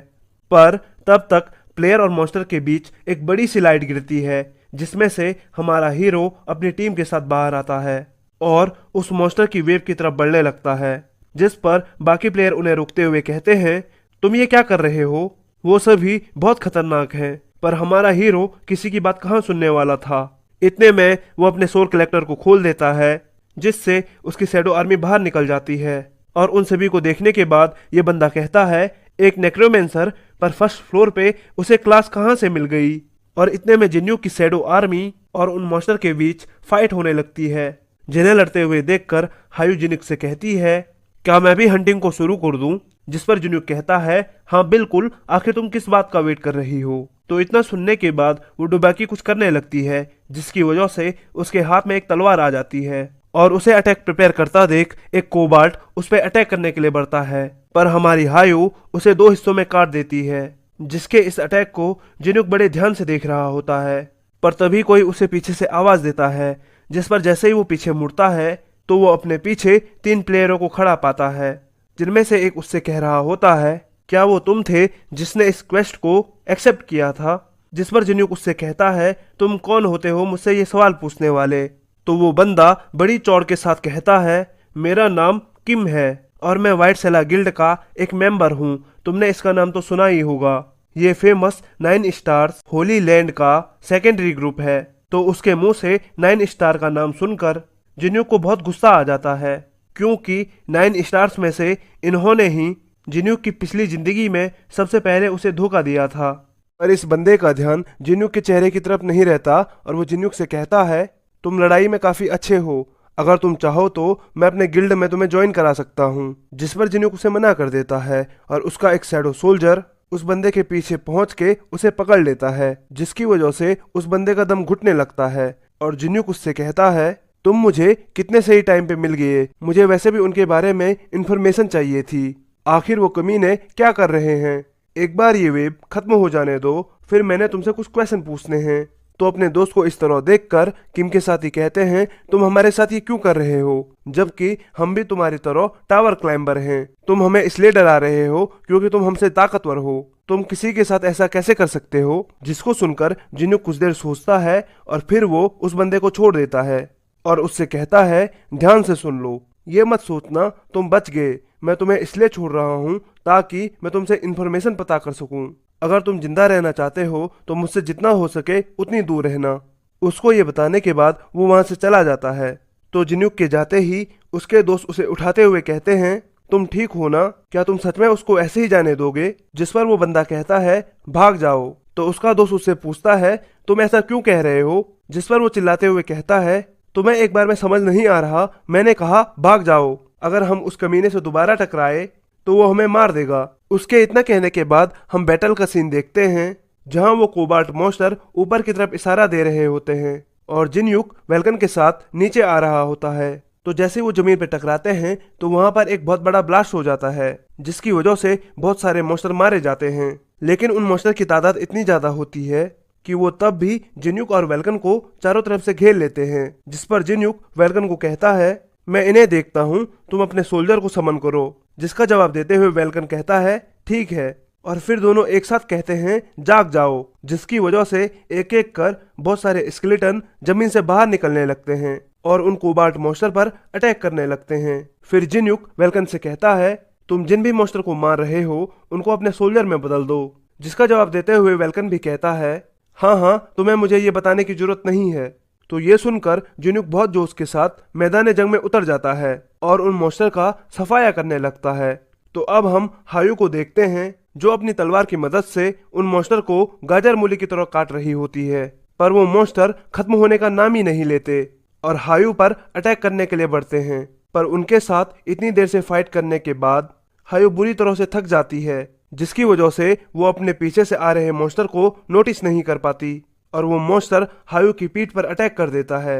S2: पर तब तक प्लेयर और मॉन्स्टर के बीच एक बड़ी सी लाइट गिरती है, जिसमें से हमारा हीरो अपनी टीम के साथ बाहर आता है और उस मॉन्स्टर की वेव की तरफ बढ़ने लगता है, जिस पर बाकी प्लेयर उन्हें रोकते हुए कहते हैं, तुम ये क्या कर रहे हो? वो सभी बहुत खतरनाक हैं। पर हमारा हीरो किसी की बात कहाँ सुनने वाला था। इतने में वो अपने सोल कलेक्टर को खोल देता है, जिससे उसकी शैडो आर्मी बाहर निकल जाती है। और उन सभी को देखने के बाद ये बंदा कहता है, एक नेक्रोमेंसर, पर फर्स्ट फ्लोर पे उसे क्लास कहाँ से मिल गई? और इतने में जिन्यू की शैडो आर्मी और उन मॉन्स्टर के बीच फाइट होने लगती है, जिन्हें लड़ते हुए देखकर हायू जिन्यूक से कहती है, क्या मैं भी हंटिंग को शुरू कर दूं? जिस पर जिन्यूक कहता है, हाँ बिल्कुल, आखिर तुम किस बात का वेट कर रही हो? तो इतना सुनने के बाद वो डुबाकी कुछ करने लगती है, जिसकी वजह से उसके हाथ में एक तलवार आ जाती है और उसे अटैक प्रिपेयर करता देख एक कोबाल्ट उस पर अटैक करने के लिए बढ़ता है। पर हमारी हायू उसे दो हिस्सों में काट देती है, जिसके इस अटैक को जिन्यूक बड़े ध्यान से देख रहा होता है। पर तभी कोई उसे पीछे से आवाज देता है, जिस पर जैसे ही वो पीछे मुड़ता है तो वो अपने पीछे 3 प्लेयरों को खड़ा पाता है, जिनमें से एक उससे कह रहा होता है, क्या वो तुम थे जिसने इस क्वेस्ट को एक्सेप्ट किया था? जिस पर जिन्यूक उससे कहता है, तुम कौन होते हो मुझसे ये सवाल पूछने वाले? तो वो बंदा बड़ी चौड़ के साथ कहता है, मेरा नाम किम है और मैं व्हाइट सेला गिल्ड का एक मेंबर हूँ। तुमने इसका नाम तो सुना ही होगा। ये फेमस 9 स्टार्स होली लैंड का सेकेंडरी ग्रुप है। तो उसके मुंह से 9 स्टार का नाम सुनकर जिन्यूक को बहुत गुस्सा आ जाता है, क्योंकि 9 स्टार्स में से इन्होंने ही जिन्यूक की पिछली जिंदगी में सबसे पहले उसे धोखा दिया था। पर इस बंदे का ध्यान जिन्यूक के चेहरे की तरफ नहीं रहता और वो जिन्यूक से कहता है, तुम लड़ाई में काफी अच्छे हो, अगर तुम चाहो तो मैं अपने गिल्ड में तुम्हें ज्वाइन करा सकता हूँ। जिस पर जिन्यूक उसे मना कर देता है और उसका एक शैडो सोल्जर उस बंदे के पीछे पहुंच के उसे पकड़ लेता है, जिसकी वजह से उस बंदे का दम घुटने लगता है। और जिन्यूक उससे कहता है, तुम मुझे कितने सही टाइम पे मिल गए, मुझे वैसे भी उनके बारे में इंफॉर्मेशन चाहिए थी। आखिर वो कमीने क्या कर रहे हैं? एक बार ये वेब खत्म हो जाने दो, फिर मैंने तुमसे कुछ क्वेश्चन पूछने हैं। तो अपने दोस्त को इस तरह देखकर किम के साथी कहते हैं, तुम हमारे साथ ये क्यों कर रहे हो, जबकि हम भी तुम्हारी तरह टावर क्लाइंबर हैं। तुम हमें इसलिए डरा रहे हो क्योंकि तुम हमसे ताकतवर हो। तुम किसी के साथ ऐसा कैसे कर सकते हो? जिसको सुनकर जिन्हों कुछ देर सोचता है और फिर वो उस बंदे को छोड़ देता है और उससे कहता है, ध्यान से सुन लो, ये मत सोचना तुम बच गए। मैं तुम्हें इसलिए छोड़ रहा हूँ ताकि मैं तुमसे इन्फॉर्मेशन पता कर सकूं। अगर तुम जिंदा रहना चाहते हो तो मुझसे जितना हो सके उतनी दूर रहना। उसको ये बताने के बाद वो वहां से चला जाता है। तो जिन्यूक के जाते ही उसके दोस्त उसे उठाते हुए कहते हैं, तुम ठीक हो ना? क्या तुम सच में उसको ऐसे ही जाने दोगे? जिस पर वो बंदा कहता है, भाग जाओ। तो उसका दोस्त उससे पूछता है, तुम ऐसा क्यों कह रहे हो? जिस पर वो चिल्लाते हुए कहता है, तुम्हें एक बार में समझ नहीं आ रहा? मैंने कहा भाग जाओ। अगर हम उस कमीने से दोबारा टकराए तो वो हमें मार देगा। उसके इतना कहने के बाद हम बैटल का सीन देखते हैं, जहां वो कोबाल्ट मॉन्स्टर ऊपर की तरफ इशारा दे रहे होते हैं और जिन्यूक वेल्कन के साथ नीचे आ रहा होता है। तो जैसे वो जमीन पर टकराते हैं तो वहां पर एक बहुत बड़ा ब्लास्ट हो जाता है, जिसकी वजह से बहुत सारे मॉन्स्टर मारे जाते हैं। लेकिन उन मॉन्स्टर की तादाद इतनी ज्यादा होती है कि वो तब भी जिन्यूक और वेल्कन को चारों तरफ से घेर लेते हैं। जिस पर जिन्यूक वेल्कन को कहता है, मैं इन्हें देखता हूँ, तुम अपने सोल्जर को समन करो। जिसका जवाब देते हुए वेल्कन कहता है, ठीक है। और फिर दोनों एक साथ कहते हैं, जाग जाओ। जिसकी वजह से एक एक कर बहुत सारे स्केलेटन जमीन से बाहर निकलने लगते हैं और उन कोबाल्ट मॉन्स्टर पर अटैक करने लगते हैं। फिर जिन्यूक वेल्कन से कहता है, तुम जिन भी मॉन्स्टर को मार रहे हो उनको अपने सोल्जर में बदल दो। जिसका जवाब देते हुए वेल्कन भी कहता है, हाँ हाँ, तुम्हें मुझे ये बताने की जरूरत नहीं है। तो ये सुनकर जिन्यूक बहुत जोश के साथ मैदान जंग में उतर जाता है और उन मॉन्स्टर का सफाया करने लगता है। तो अब हम हायू को देखते हैं, जो अपनी तलवार की मदद से उन मॉन्स्टर को गाजर मूली की तरह काट रही होती है। पर वो मॉन्स्टर खत्म होने का नाम ही नहीं लेते और हायू पर अटैक करने के लिए बढ़ते हैं। पर उनके साथ इतनी देर से फाइट करने के बाद हायू बुरी तरह से थक जाती है, जिसकी वजह से वो अपने पीछे से आ रहे मॉन्स्टर को नोटिस नहीं कर पाती और वो मॉन्स्टर हायू की पीठ पर अटैक कर देता है,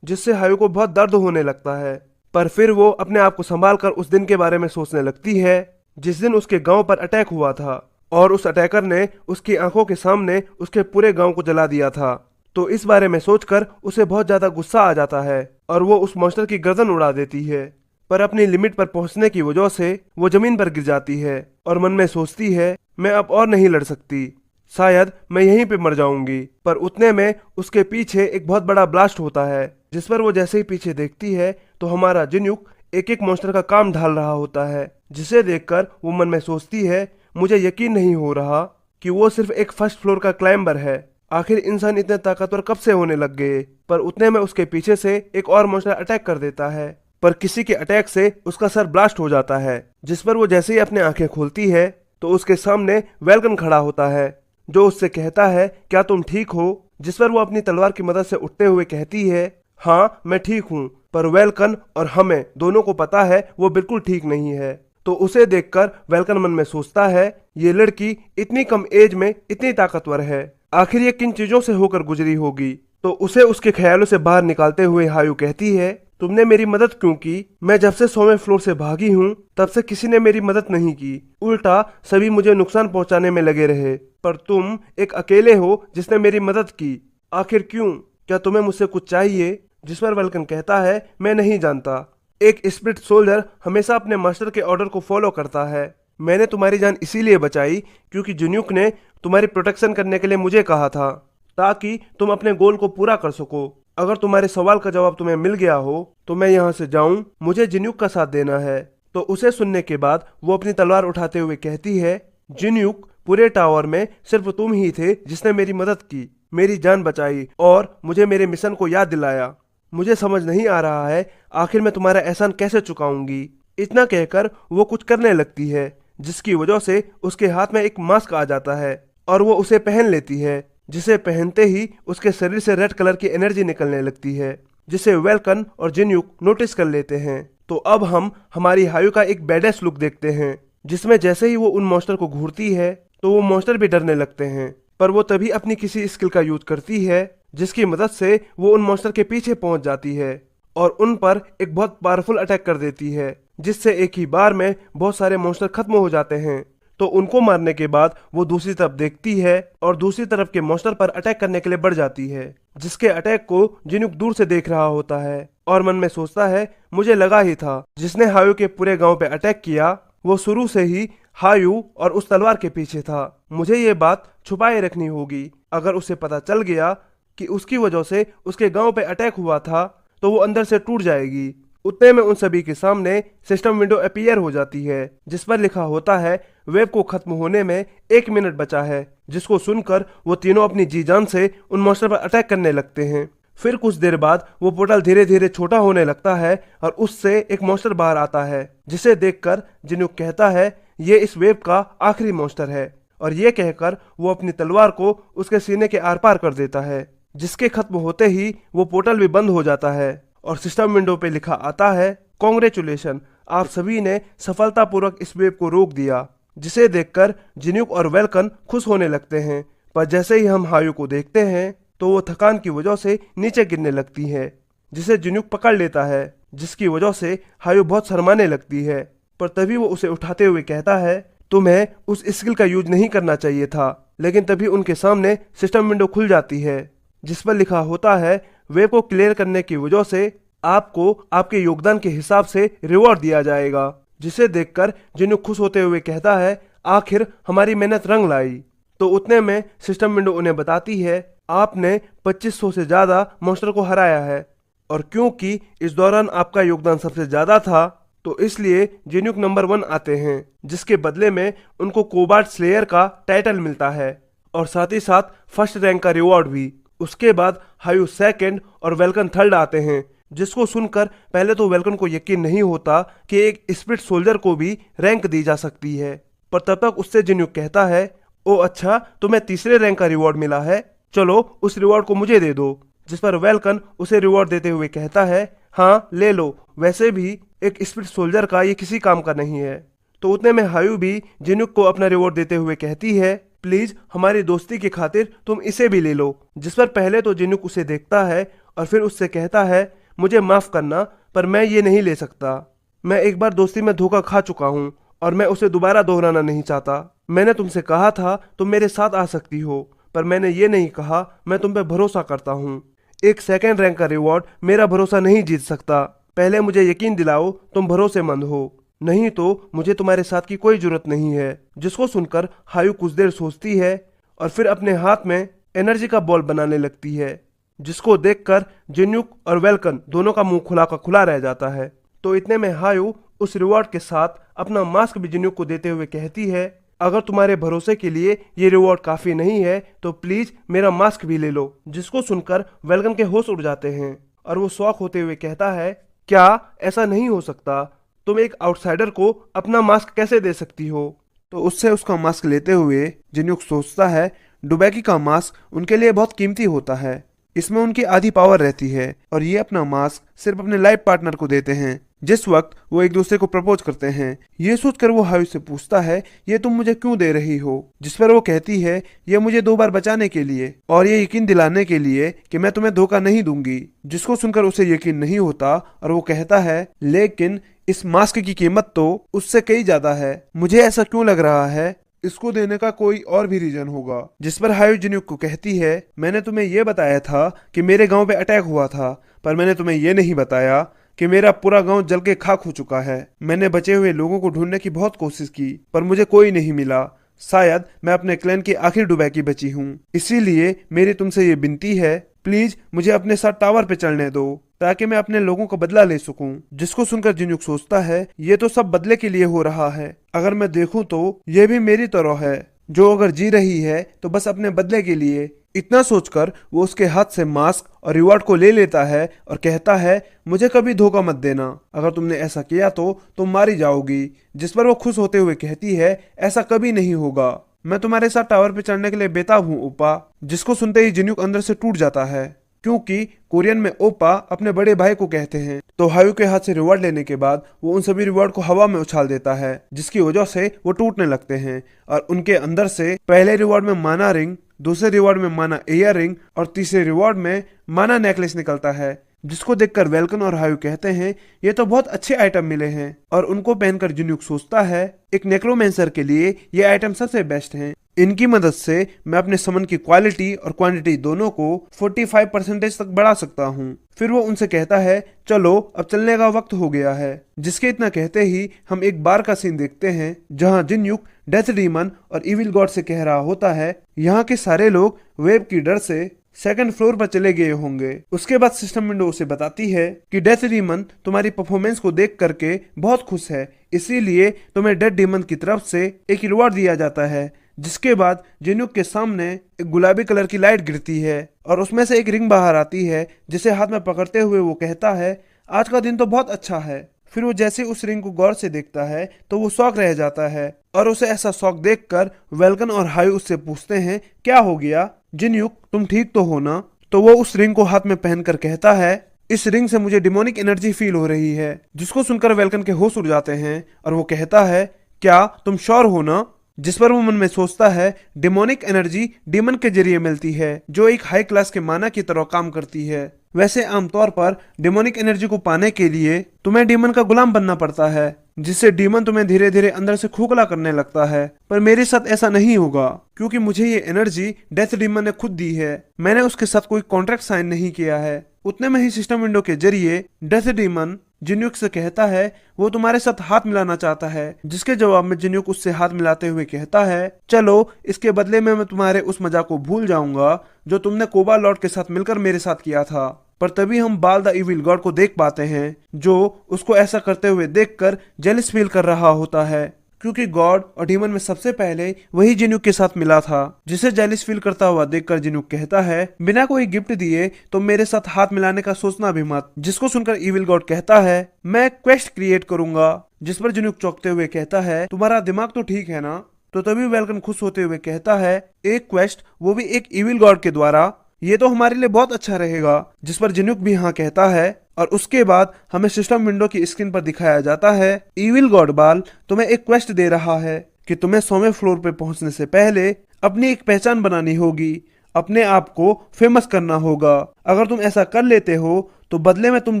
S2: जिससे हायू को बहुत दर्द होने लगता है। पर फिर वो अपने आप को संभाल कर उस दिन के बारे में सोचने लगती है जिस दिन उसके गांव पर अटैक हुआ था और उस अटैकर ने उसकी आंखों के सामने उसके पूरे गांव को जला दिया था। तो इस बारे में सोचकर उसे बहुत ज्यादा गुस्सा आ जाता है और वो उस मॉन्स्टर की गर्दन उड़ा देती है। पर अपनी लिमिट पर पहुंचने की वजह से वो जमीन पर गिर जाती है और मन में सोचती है मैं अब और नहीं लड़ सकती, शायद मैं यहीं पे मर जाऊंगी। पर उतने में उसके पीछे एक बहुत बड़ा ब्लास्ट होता है जिस पर वो जैसे ही पीछे देखती है तो हमारा जिन्यूक एक एक मॉन्स्टर का काम ढाल रहा होता है, जिसे देखकर वो मन में सोचती है मुझे यकीन नहीं हो रहा कि वो सिर्फ एक फर्स्ट फ्लोर का क्लाइंबर है। आखिर इंसान इतने ताकतवर कब से होने लग गए। पर उतने में उसके पीछे से एक और मॉन्स्टर अटैक कर देता है, पर किसी के अटैक से उसका सर ब्लास्ट हो जाता है, जिस पर वो जैसे ही अपनी आंखें खोलती है तो उसके सामने वेलकन खड़ा होता है जो उससे कहता है क्या तुम ठीक हो, जिस पर वो अपनी तलवार की मदद से उठते हुए कहती है हाँ मैं ठीक हूँ। पर वेलकन और हमें दोनों को पता है वो बिल्कुल ठीक नहीं है। तो उसे देखकर वेलकन मन में सोचता है ये लड़की इतनी कम एज में इतनी ताकतवर है, आखिर ये किन चीजों से होकर गुजरी होगी। तो उसे उसके ख्यालों से बाहर निकालते हुए हायू कहती है तुमने मेरी मदद क्यों की, मैं जब से 100वें फ्लोर से भागी हूँ तब से किसी ने मेरी मदद नहीं की, उल्टा सभी मुझे नुकसान पहुंचाने में लगे रहे, पर तुम एक अकेले हो जिसने मेरी मदद की, आखिर क्यों, क्या तुम्हें मुझसे कुछ चाहिए। जिस पर वेलकन कहता है मैं नहीं जानता, एक स्पिरिट सोल्जर हमेशा अपने मास्टर के ऑर्डर को फॉलो करता है, मैंने तुम्हारी जान इसीलिए बचाई क्योंकि जुन्यूक ने तुम्हारी प्रोटेक्शन करने के लिए मुझे कहा था ताकि तुम अपने गोल को पूरा कर सको। अगर तुम्हारे सवाल का जवाब तुम्हें मिल गया हो तो मैं यहाँ से जाऊं, मुझे जिन्यूक का साथ देना है। तो उसे सुनने के बाद वो अपनी तलवार उठाते हुए कहती है जिन्यूक पूरे टावर में सिर्फ तुम ही थे जिसने मेरी मदद की, मेरी जान बचाई और मुझे मेरे मिशन को याद दिलाया, मुझे समझ नहीं आ रहा है आखिर मैं तुम्हारा एहसान कैसे चुकाऊंगी। इतना कहकर वो कुछ करने लगती है जिसकी वजह से उसके हाथ में एक मास्क आ जाता है और वो उसे पहन लेती है, जिसे पहनते ही उसके शरीर से रेड कलर की एनर्जी निकलने लगती है जिसे वेलकन और जिन्यूक नोटिस कर लेते हैं। तो अब हम हमारी हायू का एक बैडेस लुक देखते हैं जिसमें जैसे ही वो उन मॉन्स्टर को घूरती है तो वो मॉन्स्टर भी डरने लगते हैं, पर वो तभी अपनी किसी स्किल का यूज करती है जिसकी मदद से वो उन मॉन्स्टर के पीछे पहुंच जाती है और उन पर एक बहुत पावरफुल अटैक कर देती है जिससे एक ही बार में बहुत सारे मॉन्स्टर खत्म हो जाते हैं। तो उनको मारने के बाद वो दूसरी तरफ देखती है और दूसरी तरफ के मॉन्स्टर पर अटैक करने के लिए बढ़ जाती है, जिसके अटैक को जिन्यूक दूर से देख रहा होता है और मन में सोचता है मुझे लगा ही था जिसने हायू के पूरे गांव पे अटैक किया वो शुरू से ही हायू और उस तलवार के पीछे था, मुझे ये बात छुपाए रखनी होगी, अगर उसे पता चल गया कि उसकी वजह से उसके गांव पे अटैक हुआ था तो वो अंदर से टूट जाएगी। उतने में उन सभी के सामने सिस्टम विंडो अपीयर हो जाती है जिस पर लिखा होता है वेब को खत्म होने में 1 मिनट बचा है, जिसको सुनकर वो तीनों अपनी जी जान से उन मॉन्स्टर पर अटैक करने लगते हैं। फिर कुछ देर बाद वो पोर्टल धीरे धीरे छोटा होने लगता है और उससे एक मॉन्स्टर बाहर आता है जिसे देखकर जिन्यूक कहता है ये इस वेब का आखिरी मॉन्स्टर है, और ये कहकर वो अपनी तलवार को उसके सीने के आर पार कर देता है, जिसके खत्म होते ही वो पोर्टल भी बंद हो जाता है और सिस्टम विंडो पे लिखा आता है कॉन्ग्रेचुलेशन, आप सभी ने सफलतापूर्वक इस वेव को रोक दिया। जिसे देखकर जिन्यूक और वेलकन खुश होने लगते हैं, पर जैसे ही हम हायू को देखते हैं तो वो थकान की वजह से नीचे गिरने लगती है, जिसे जिन्यूक पकड़ लेता है, जिसकी वजह से हायू बहुत शर्माने लगती है। पर तभी वो उसे उठाते हुए कहता है तुम्हें उस स्किल का यूज नहीं करना चाहिए था, लेकिन तभी उनके सामने सिस्टम विंडो खुल जाती है जिस पर लिखा होता है वेब को क्लियर करने की वजह से आपको आपके योगदान के हिसाब से रिवॉर्ड दिया जाएगा। जिसे देखकर जिन्यूक खुश होते हुए कहता है आखिर हमारी मेहनत रंग लाई। तो उतने में सिस्टम विंडो उन्हें बताती है आपने 2500 से ज्यादा मॉन्स्टर को हराया है, और क्योंकि इस दौरान आपका योगदान सबसे ज्यादा था तो इसलिए जिन्यूक नंबर 1 आते हैं, जिसके बदले में उनको कोबार्ड स्लेयर का टाइटल मिलता है और साथ ही साथ फर्स्ट रैंक का रिवॉर्ड भी। उसके बाद हायू सेकंड और वेलकन थर्ड आते हैं, जिसको सुनकर पहले तो वेलकन को यकीन नहीं होता कि एक स्पिरिट सोल्जर को भी रैंक दी जा सकती है, पर तब तक उससे जिन्यूक कहता है ओ अच्छा तुम्हें तीसरे रैंक का रिवॉर्ड मिला है, चलो उस रिवॉर्ड को मुझे दे दो। जिस पर वेलकन उसे रिवॉर्ड देते हुए कहता है हाँ ले लो, वैसे भी एक स्पिरिट सोल्जर का ये किसी काम का नहीं है। तो उतने में हायू भी जिन्यूक को अपना रिवॉर्ड देते हुए कहती है प्लीज हमारी दोस्ती की खातिर तुम इसे भी ले लो। जिस पर पहले तो जिन्यूक उसे देखता है और फिर उससे कहता है मुझे माफ करना, पर मैं ये नहीं ले सकता। मैं एक बार दोस्ती में धोखा खा चुका हूँ और मैं उसे दोबारा दोहराना नहीं चाहता। मैंने तुमसे कहा था तुम मेरे साथ आ सकती हो, पर मैंने ये नहीं कहा मैं तुम पे भरोसा करता हूँ। एक सेकंड रैंक का रिवॉर्ड मेरा भरोसा नहीं जीत सकता। पहले मुझे यकीन दिलाओ तुम भरोसेमंद हो, नहीं तो मुझे तुम्हारे साथ की कोई जरूरत नहीं है। जिसको सुनकर हायु कुछ देर सोचती है और फिर अपने हाथ में एनर्जी का बॉल बनाने लगती है, जिसको देखकर जिन्युक और वेलकन दोनों का मुंह खुला का खुला रह जाता है। तो इतने में हायु उस रिवॉर्ड के साथ अपना मास्क भी जिन्युक को देते हुए कहती है, अगर तुम्हारे भरोसे के लिए ये रिवॉर्ड काफी नहीं है तो प्लीज मेरा मास्क भी ले लो। जिसको सुनकर वेलकन के होश उड़ जाते हैं और वो शौक होते हुए कहता है, क्या ऐसा नहीं हो सकता? तुम एक आउटसाइडर को अपना मास्क कैसे दे सकती हो?
S1: तो उससे उसका मास्क लेते हुए जिन्युक सोचता है, डुबैकी का मास्क उनके लिए बहुत कीमती होता है, इसमें उनकी आधी पावर रहती है और ये अपना मास्क सिर्फ अपने लाइफ पार्टनर को देते हैं जिस वक्त वो एक दूसरे को प्रपोज करते हैं। ये सोचकर वो हायु से पूछता है, ये तुम मुझे क्यों दे रही हो? जिस पर वो कहती है, ये मुझे 2 बार बचाने के लिए और ये यकीन दिलाने के लिए कि मैं तुम्हें धोखा नहीं दूंगी। जिसको सुनकर उसे यकीन नहीं होता और वो कहता है, लेकिन इस मास्क की कीमत तो उससे कई ज्यादा है। मुझे ऐसा क्यों लग रहा है इसको देने का कोई और भी रीजन होगा। जिस पर हायु जिन्युक को कहती है, मैंने तुम्हें ये बताया था कि मेरे गांव पे अटैक हुआ था, पर मैंने तुम्हें ये नहीं बताया कि मेरा पूरा गांव जल के खाक हो चुका है। मैंने बचे हुए लोगों को ढूंढने की बहुत कोशिश की पर मुझे कोई नहीं मिला। शायद मैं अपने क्लैन की आखिरी डुबैकी बची हूँ, इसीलिए मेरी तुमसे ये विनती है, प्लीज मुझे अपने साथ टावर पे चलने दो ताकि मैं अपने लोगों का बदला ले सकूं। जिसको सुनकर जिन्युक सोचता है, ये तो सब बदले के लिए हो रहा है। अगर मैं देखूं तो ये भी मेरी तरह है, जो अगर जी रही है तो बस अपने बदले के लिए। इतना सोचकर वो उसके हाथ से मास्क और रिवॉर्ड को ले लेता है और कहता है, मुझे कभी धोखा मत देना, अगर तुमने ऐसा किया तो तुम मारी जाओगी। जिस पर वो खुश होते हुए कहती है, ऐसा कभी नहीं होगा, मैं तुम्हारे साथ टावर पे चढ़ने के लिए बेताब हूँ ओपा। जिसको सुनते ही जिन्युक अंदर से टूट जाता है, क्योंकि कोरियन में ओपा अपने बड़े भाई को कहते हैं। तो हायु के हाथ से रिवॉर्ड लेने के बाद वो उन सभी रिवॉर्ड को हवा में उछाल देता है, जिसकी वजह से वो टूटने लगते हैं और उनके अंदर से पहले रिवॉर्ड में माना रिंग, दूसरे रिवॉर्ड में माना ईयर रिंग और तीसरे रिवॉर्ड में माना नेकलेस निकलता है। जिसको देखकर वेलकन और हायु कहते हैं, ये तो बहुत अच्छे आइटम मिले हैं और उनको पहनकर जिन्युक सोचता है, एक नेक्रोमेंसर के लिए ये आइटम सबसे बेस्ट हैं। इनकी मदद से मैं अपने समन की क्वालिटी और क्वांटिटी दोनों को 45% तक बढ़ा सकता हूँ। फिर वो उनसे कहता है, चलो अब चलने का वक्त हो गया है। जिसके इतना कहते ही हम एक बार का सीन देखते हैं जहाँ जिन्युक डेथ डीमन और इविल गॉड से कह रहा होता है, यहाँ के सारे लोग वेब की डर से 2nd फ्लोर पर चले गए होंगे। उसके बाद सिस्टम विंडो उसे बताती है कि डेथ डीमन तुम्हारी परफॉर्मेंस को देख करके बहुत खुश है, इसीलिए तुम्हें डेथ डीमन की तरफ से एक रिवॉर्ड दिया जाता है। जिसके बाद जिन्युक के सामने एक गुलाबी कलर की लाइट गिरती है और उसमें से एक रिंग बाहर आती है, जिसे हाथ में पकड़ते हुए वो कहता है, आज का दिन तो बहुत अच्छा है। फिर वो जैसे उस रिंग को गौर से देखता है तो वो शॉक रह जाता है और उसे ऐसा शॉक देखकर वेलकन और हायु उससे पूछते हैं, क्या हो गया जिन्युक, तुम ठीक तो हो ना? तो वो उस रिंग को हाथ में पहनकर कहता है, इस रिंग से मुझे डिमोनिक एनर्जी फील हो रही है। जिसको सुनकर वेलकन के होश उड़ जाते हैं और वो कहता है, क्या तुम श्योर हो ना? जिस पर वो मन में सोचता है, डिमोनिक एनर्जी डीमन के जरिए मिलती है जो एक हाई क्लास के माना की तरह काम करती है। वैसे आमतौर पर डिमोनिक एनर्जी को पाने के लिए तुम्हें डीमन का गुलाम बनना पड़ता है, जिससे डीमन तुम्हें धीरे धीरे अंदर से खोखला करने लगता है। पर मेरे साथ ऐसा नहीं होगा, क्योंकि मुझे ये एनर्जी डेथ डीमन ने खुद दी है, मैंने उसके साथ कोई कॉन्ट्रैक्ट साइन नहीं किया है। उतने में ही सिस्टम विंडो के जरिए डेथ डीमन जिन्युक से कहता है, वो तुम्हारे साथ हाथ मिलाना चाहता है। जिसके जवाब में जिन्युक उससे हाथ मिलाते हुए कहता है, चलो इसके बदले में मैं तुम्हारे उस मजाक को भूल जाऊंगा जो तुमने कोबा लॉर्ड के साथ मिलकर मेरे साथ किया था। पर तभी हम बाल द इविल गॉड को देख पाते हैं, जो उसको ऐसा करते हुए देखकर जेलस फील कर रहा होता है, क्योंकि गॉड और डीमन में सबसे पहले वही जिन्युक के साथ मिला था। जिसे जेलिस फील करता हुआ देखकर जिन्युक कहता है, बिना कोई गिफ्ट दिए तो मेरे साथ हाथ मिलाने का सोचना भी मत। जिसको सुनकर इविल गॉड कहता है, मैं क्वेस्ट क्रिएट करूंगा। जिस पर जिन्युक चौंकते हुए कहता है, तुम्हारा दिमाग तो ठीक है ना? तो तभी वेलकन खुश होते हुए कहता है, एक क्वेस्ट, वो भी एक इविल गॉड के द्वारा, ये तो हमारे लिए बहुत अच्छा रहेगा। जिस पर जिन्युक भी हाँ कहता है और उसके बाद हमें सिस्टम विंडो की स्क्रीन पर दिखाया जाता है, इविल गॉड बाल तुम्हें एक क्वेस्ट दे रहा है कि तुम्हें 100वें फ्लोर पे पहुंचने से पहले अपनी एक पहचान बनानी होगी। अपने आप को फेमस करना होगा। अगर तुम ऐसा कर लेते हो तो बदले में तुम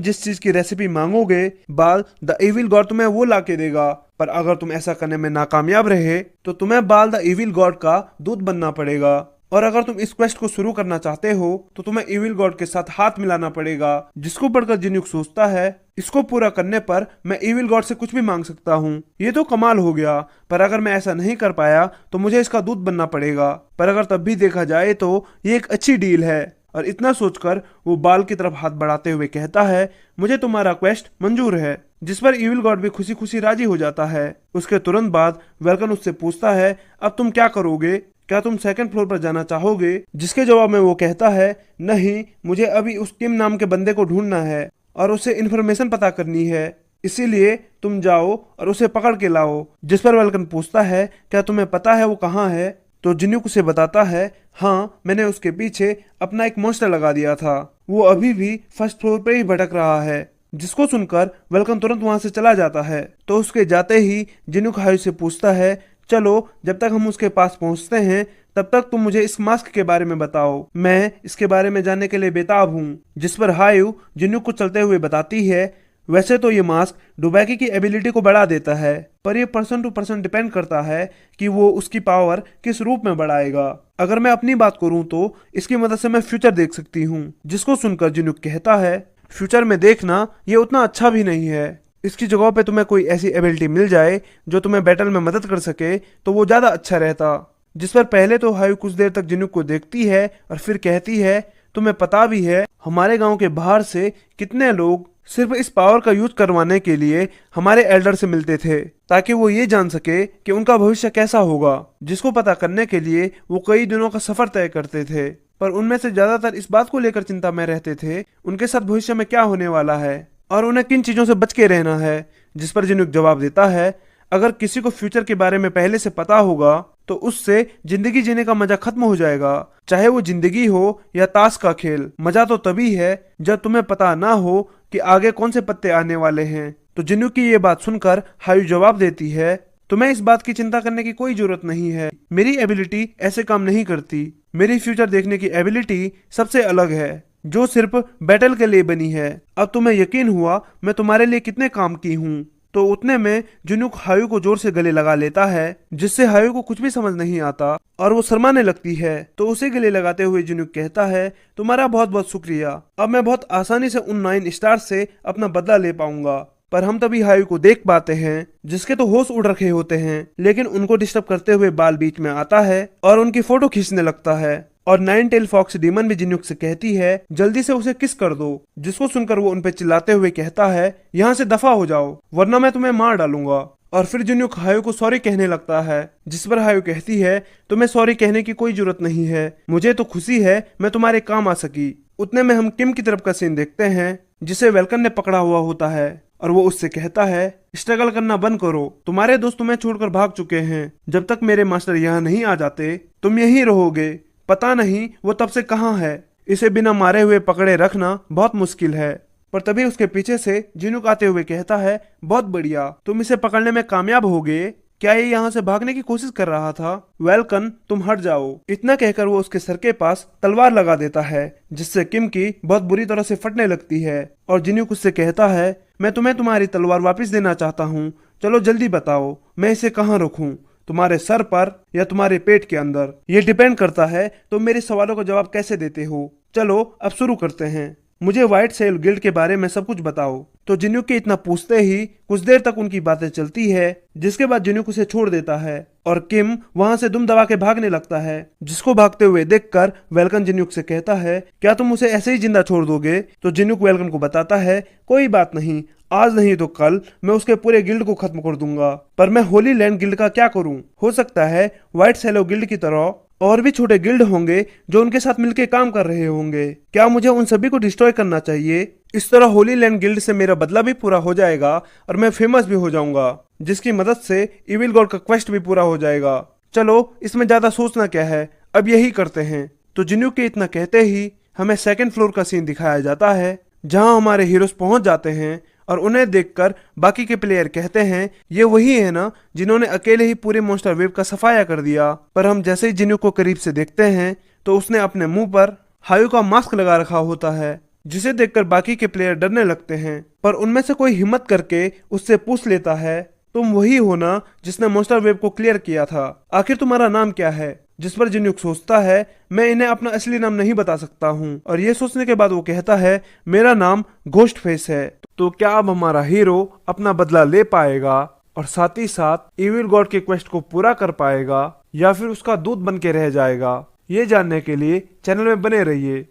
S1: जिस चीज की रेसिपी मांगोगे, बाल द इविल गॉड तुम्हें वो ला के देगा। पर अगर तुम ऐसा करने में नाकामयाब रहे तो तुम्हें बाल द इविल गॉड का दूत बनना पड़ेगा। और अगर तुम इस क्वेस्ट को शुरू करना चाहते हो तो तुम्हें इविल गॉड के साथ हाथ मिलाना पड़ेगा। जिसको पढ़कर जिन्युक सोचता है, इसको पूरा करने पर मैं इविल गॉड से कुछ भी मांग सकता हूँ। ये तो कमाल हो गया, पर अगर मैं ऐसा नहीं कर पाया तो मुझे इसका दूत बनना पड़ेगा। पर अगर तब भी देखा जाए तो ये एक अच्छी डील है। और इतना सोचकर वो बाल की तरफ हाथ बढ़ाते हुए कहता है, मुझे तुम्हारा क्वेस्ट मंजूर है। जिस पर इविल गॉड भी खुशी खुशी राजी हो जाता है। उसके तुरंत बाद वेल्कन उससे पूछता है, अब तुम क्या करोगे? क्या तुम सेकंड फ्लोर पर जाना चाहोगे? जिसके जवाब में वो कहता है, नहीं, मुझे अभी उस किम नाम के बंदे को ढूंढना है और उससे इन्फॉर्मेशन पता करनी है, इसीलिए तुम जाओ और उसे पकड़ के लाओ। जिस पर वेल्कन पूछता है, क्या तुम्हें पता है वो कहाँ है? तो जिन्युक उसे बताता है, हाँ, मैंने उसके पीछे अपना एक मॉन्स्टर लगा दिया था, वो अभी भी फर्स्ट फ्लोर पे ही भटक रहा है। जिसको सुनकर वेल्कन तुरंत वहां से चला जाता है। तो उसके जाते ही जिन्युक हायु से पूछता है, चलो, जब तक हम उसके पास पहुंचते हैं तब तक तुम मुझे इस मास्क के बारे में बताओ, मैं इसके बारे में जानने के लिए बेताब हूँ। जिस पर हायु जिन्युक को चलते हुए बताती है, वैसे तो ये मास्क डुबैकी की एबिलिटी को बढ़ा देता है, पर ये पर्सन टू पर्सन डिपेंड करता है कि वो उसकी पावर किस रूप में बढ़ाएगा। अगर मैं अपनी बात करूं तो इसकी मदद से मैं फ्यूचर देख सकती हूँ। जिसको सुनकर जिन्युक कहता है, फ्यूचर में देखना ये उतना अच्छा भी नहीं है। इसकी जगह पे तुम्हें कोई ऐसी एबिलिटी मिल जाए जो तुम्हें बैटल में मदद कर सके तो वो ज्यादा अच्छा रहता। जिस पर पहले तो हायु कुछ देर तक जिन्युक को देखती है और फिर कहती है, तुम्हें पता भी है हमारे गांव के बाहर से कितने लोग सिर्फ इस पावर का यूज करवाने के लिए हमारे एल्डर से मिलते थे, ताकि वो ये जान सके कि उनका भविष्य कैसा होगा। जिसको पता करने के लिए वो कई दिनों का सफर तय करते थे, पर उनमें से ज्यादातर इस बात को लेकर चिंता में रहते थे उनके साथ भविष्य में क्या होने वाला है और उन्हें किन चीजों से बच के रहना है। जिस पर जिन्युक जवाब देता है, अगर किसी को फ्यूचर के बारे में पहले से पता होगा तो उससे जिंदगी जीने का मजा खत्म हो जाएगा, चाहे वो जिंदगी हो या ताश का खेल। मजा तो तभी है जब तुम्हें पता ना हो कि आगे कौन से पत्ते आने वाले हैं। तो जिन्युक की ये बात सुनकर हायु जवाब देती है, तुम्हें इस बात की चिंता करने की कोई जरूरत नहीं है, मेरी एबिलिटी ऐसे काम नहीं करती। मेरी फ्यूचर देखने की एबिलिटी सबसे अलग है, जो सिर्फ बैटल के लिए बनी है। अब तुम्हें यकीन हुआ मैं तुम्हारे लिए कितने काम की हूँ। तो उतने में जिन्युक हायु को जोर से गले लगा लेता है, जिससे हायु को कुछ भी समझ नहीं आता और वो शर्माने लगती है। तो उसे गले लगाते हुए जिन्युक कहता है, तुम्हारा बहुत बहुत शुक्रिया, अब मैं बहुत आसानी से उन 9 स्टार्स से अपना बदला ले पाऊंगा। पर हम तभी हायु को देख पाते हैं जिसके तो होश उड़ रखे होते हैं, लेकिन उनको डिस्टर्ब करते हुए बाल बीच में आता है और उनकी फोटो खींचने लगता है। और नाइन टेल फॉक्स डीमन भी जिन्युक से कहती है, जल्दी से उसे किस कर दो। जिसको सुनकर वो उनपे चिल्लाते हुए कहता है, यहाँ से दफा हो जाओ वरना मैं तुम्हें मार डालूंगा। और फिर जिन्युक हायु को सॉरी कहने लगता है, जिस पर हायु कहती है, तुम्हें सॉरी कहने की कोई जरूरत नहीं है, मुझे तो खुशी है मैं तुम्हारे काम आ सकी। उतने में हम किम की तरफ का सीन देखते हैं जिसे वेल्कन ने पकड़ा हुआ होता है और वो उससे कहता है, स्ट्रगल करना बंद करो, तुम्हारे दोस्त तुम्हें छोड़कर भाग चुके हैं, जब तक मेरे मास्टर यहाँ नहीं आ जाते तुम यहीं रहोगे। पता नहीं वो तब से कहाँ है, इसे बिना मारे हुए पकड़े रखना बहुत मुश्किल है। पर तभी उसके पीछे से जिन्युक आते हुए कहता है, बहुत बढ़िया, तुम इसे पकड़ने में कामयाब हो गए। क्या ये यहाँ से भागने की कोशिश कर रहा था? वेल्कन, तुम हट जाओ। इतना कहकर वो उसके सर के पास तलवार लगा देता है, जिससे किम की बहुत बुरी तरह से फटने लगती है। और जिन्युक उससे कहता है, मैं तुम्हें तुम्हारी तलवार वापस देना चाहता हूँ, चलो जल्दी बताओ मैं इसे कहाँ रखूँ, तुम्हारे सर पर या तुम्हारे पेट के अंदर? ये डिपेंड करता है तुम मेरे सवालों का जवाब कैसे देते हो। चलो अब शुरू करते हैं, मुझे व्हाइट सेल गिल्ड के बारे में सब कुछ बताओ। तो जिन्युक के इतना पूछते ही कुछ देर तक उनकी बातें चलती है, जिसके बाद जिन्युक उसे छोड़ देता है और किम वहां से दुम दबा के भागने लगता है। जिसको भागते हुए देखकर वेल्कन जिन्युक से कहता है, क्या तुम उसे ऐसे ही जिंदा छोड़ दोगे? तो जिन्युक वेल्कन को बताता है, कोई बात नहीं, आज नहीं तो कल मैं उसके पूरे गिल्ड को खत्म कर दूंगा। पर मैं होली लैंड गिल्ड का क्या करूं? हो सकता है व्हाइट सेलो गिल्ड की तरह और भी छोटे गिल्ड होंगे जो उनके साथ मिलकर काम कर रहे होंगे। क्या मुझे उन सभी को डिस्ट्रॉय करना चाहिए? इस तरह होली लैंड गिल्ड से मेरा बदला भी पूरा हो जाएगा और मैं फेमस भी हो जाऊंगा, जिसकी मदद से इविल गॉड का क्वेस्ट भी पूरा हो जाएगा। चलो इसमें ज्यादा सोचना क्या है, अब यही करते हैं। तो जिन्युक के इतना कहते ही हमें सेकंड फ्लोर का सीन दिखाया जाता है, जहां हमारे हीरोज पहुंच जाते हैं और उन्हें देखकर बाकी के प्लेयर कहते हैं, ये वही है ना जिन्होंने अकेले ही पूरे मॉन्स्टर वेव का सफाया कर दिया। पर हम जैसे ही जिन्युक को करीब से देखते हैं तो उसने अपने मुंह पर हायू का मास्क लगा रखा होता है, जिसे देखकर बाकी के प्लेयर डरने लगते हैं। पर उनमें से कोई हिम्मत करके उससे पूछ लेता है, तुम वही हो ना जिसने मॉन्स्टर वेव को क्लियर किया था? आखिर तुम्हारा नाम क्या है? जिस पर जिन्यूक सोचता है, मैं इन्हें अपना असली नाम नहीं बता सकता हूँ। और ये सोचने के बाद वो कहता है, मेरा नाम घोस्ट फेस है। तो क्या अब हमारा हीरो अपना बदला ले पाएगा और साथ ही साथ इविल गॉड के क्वेस्ट को पूरा कर पाएगा, या फिर उसका दूत बन के रह जाएगा? ये जानने के लिए चैनल में बने रहिए।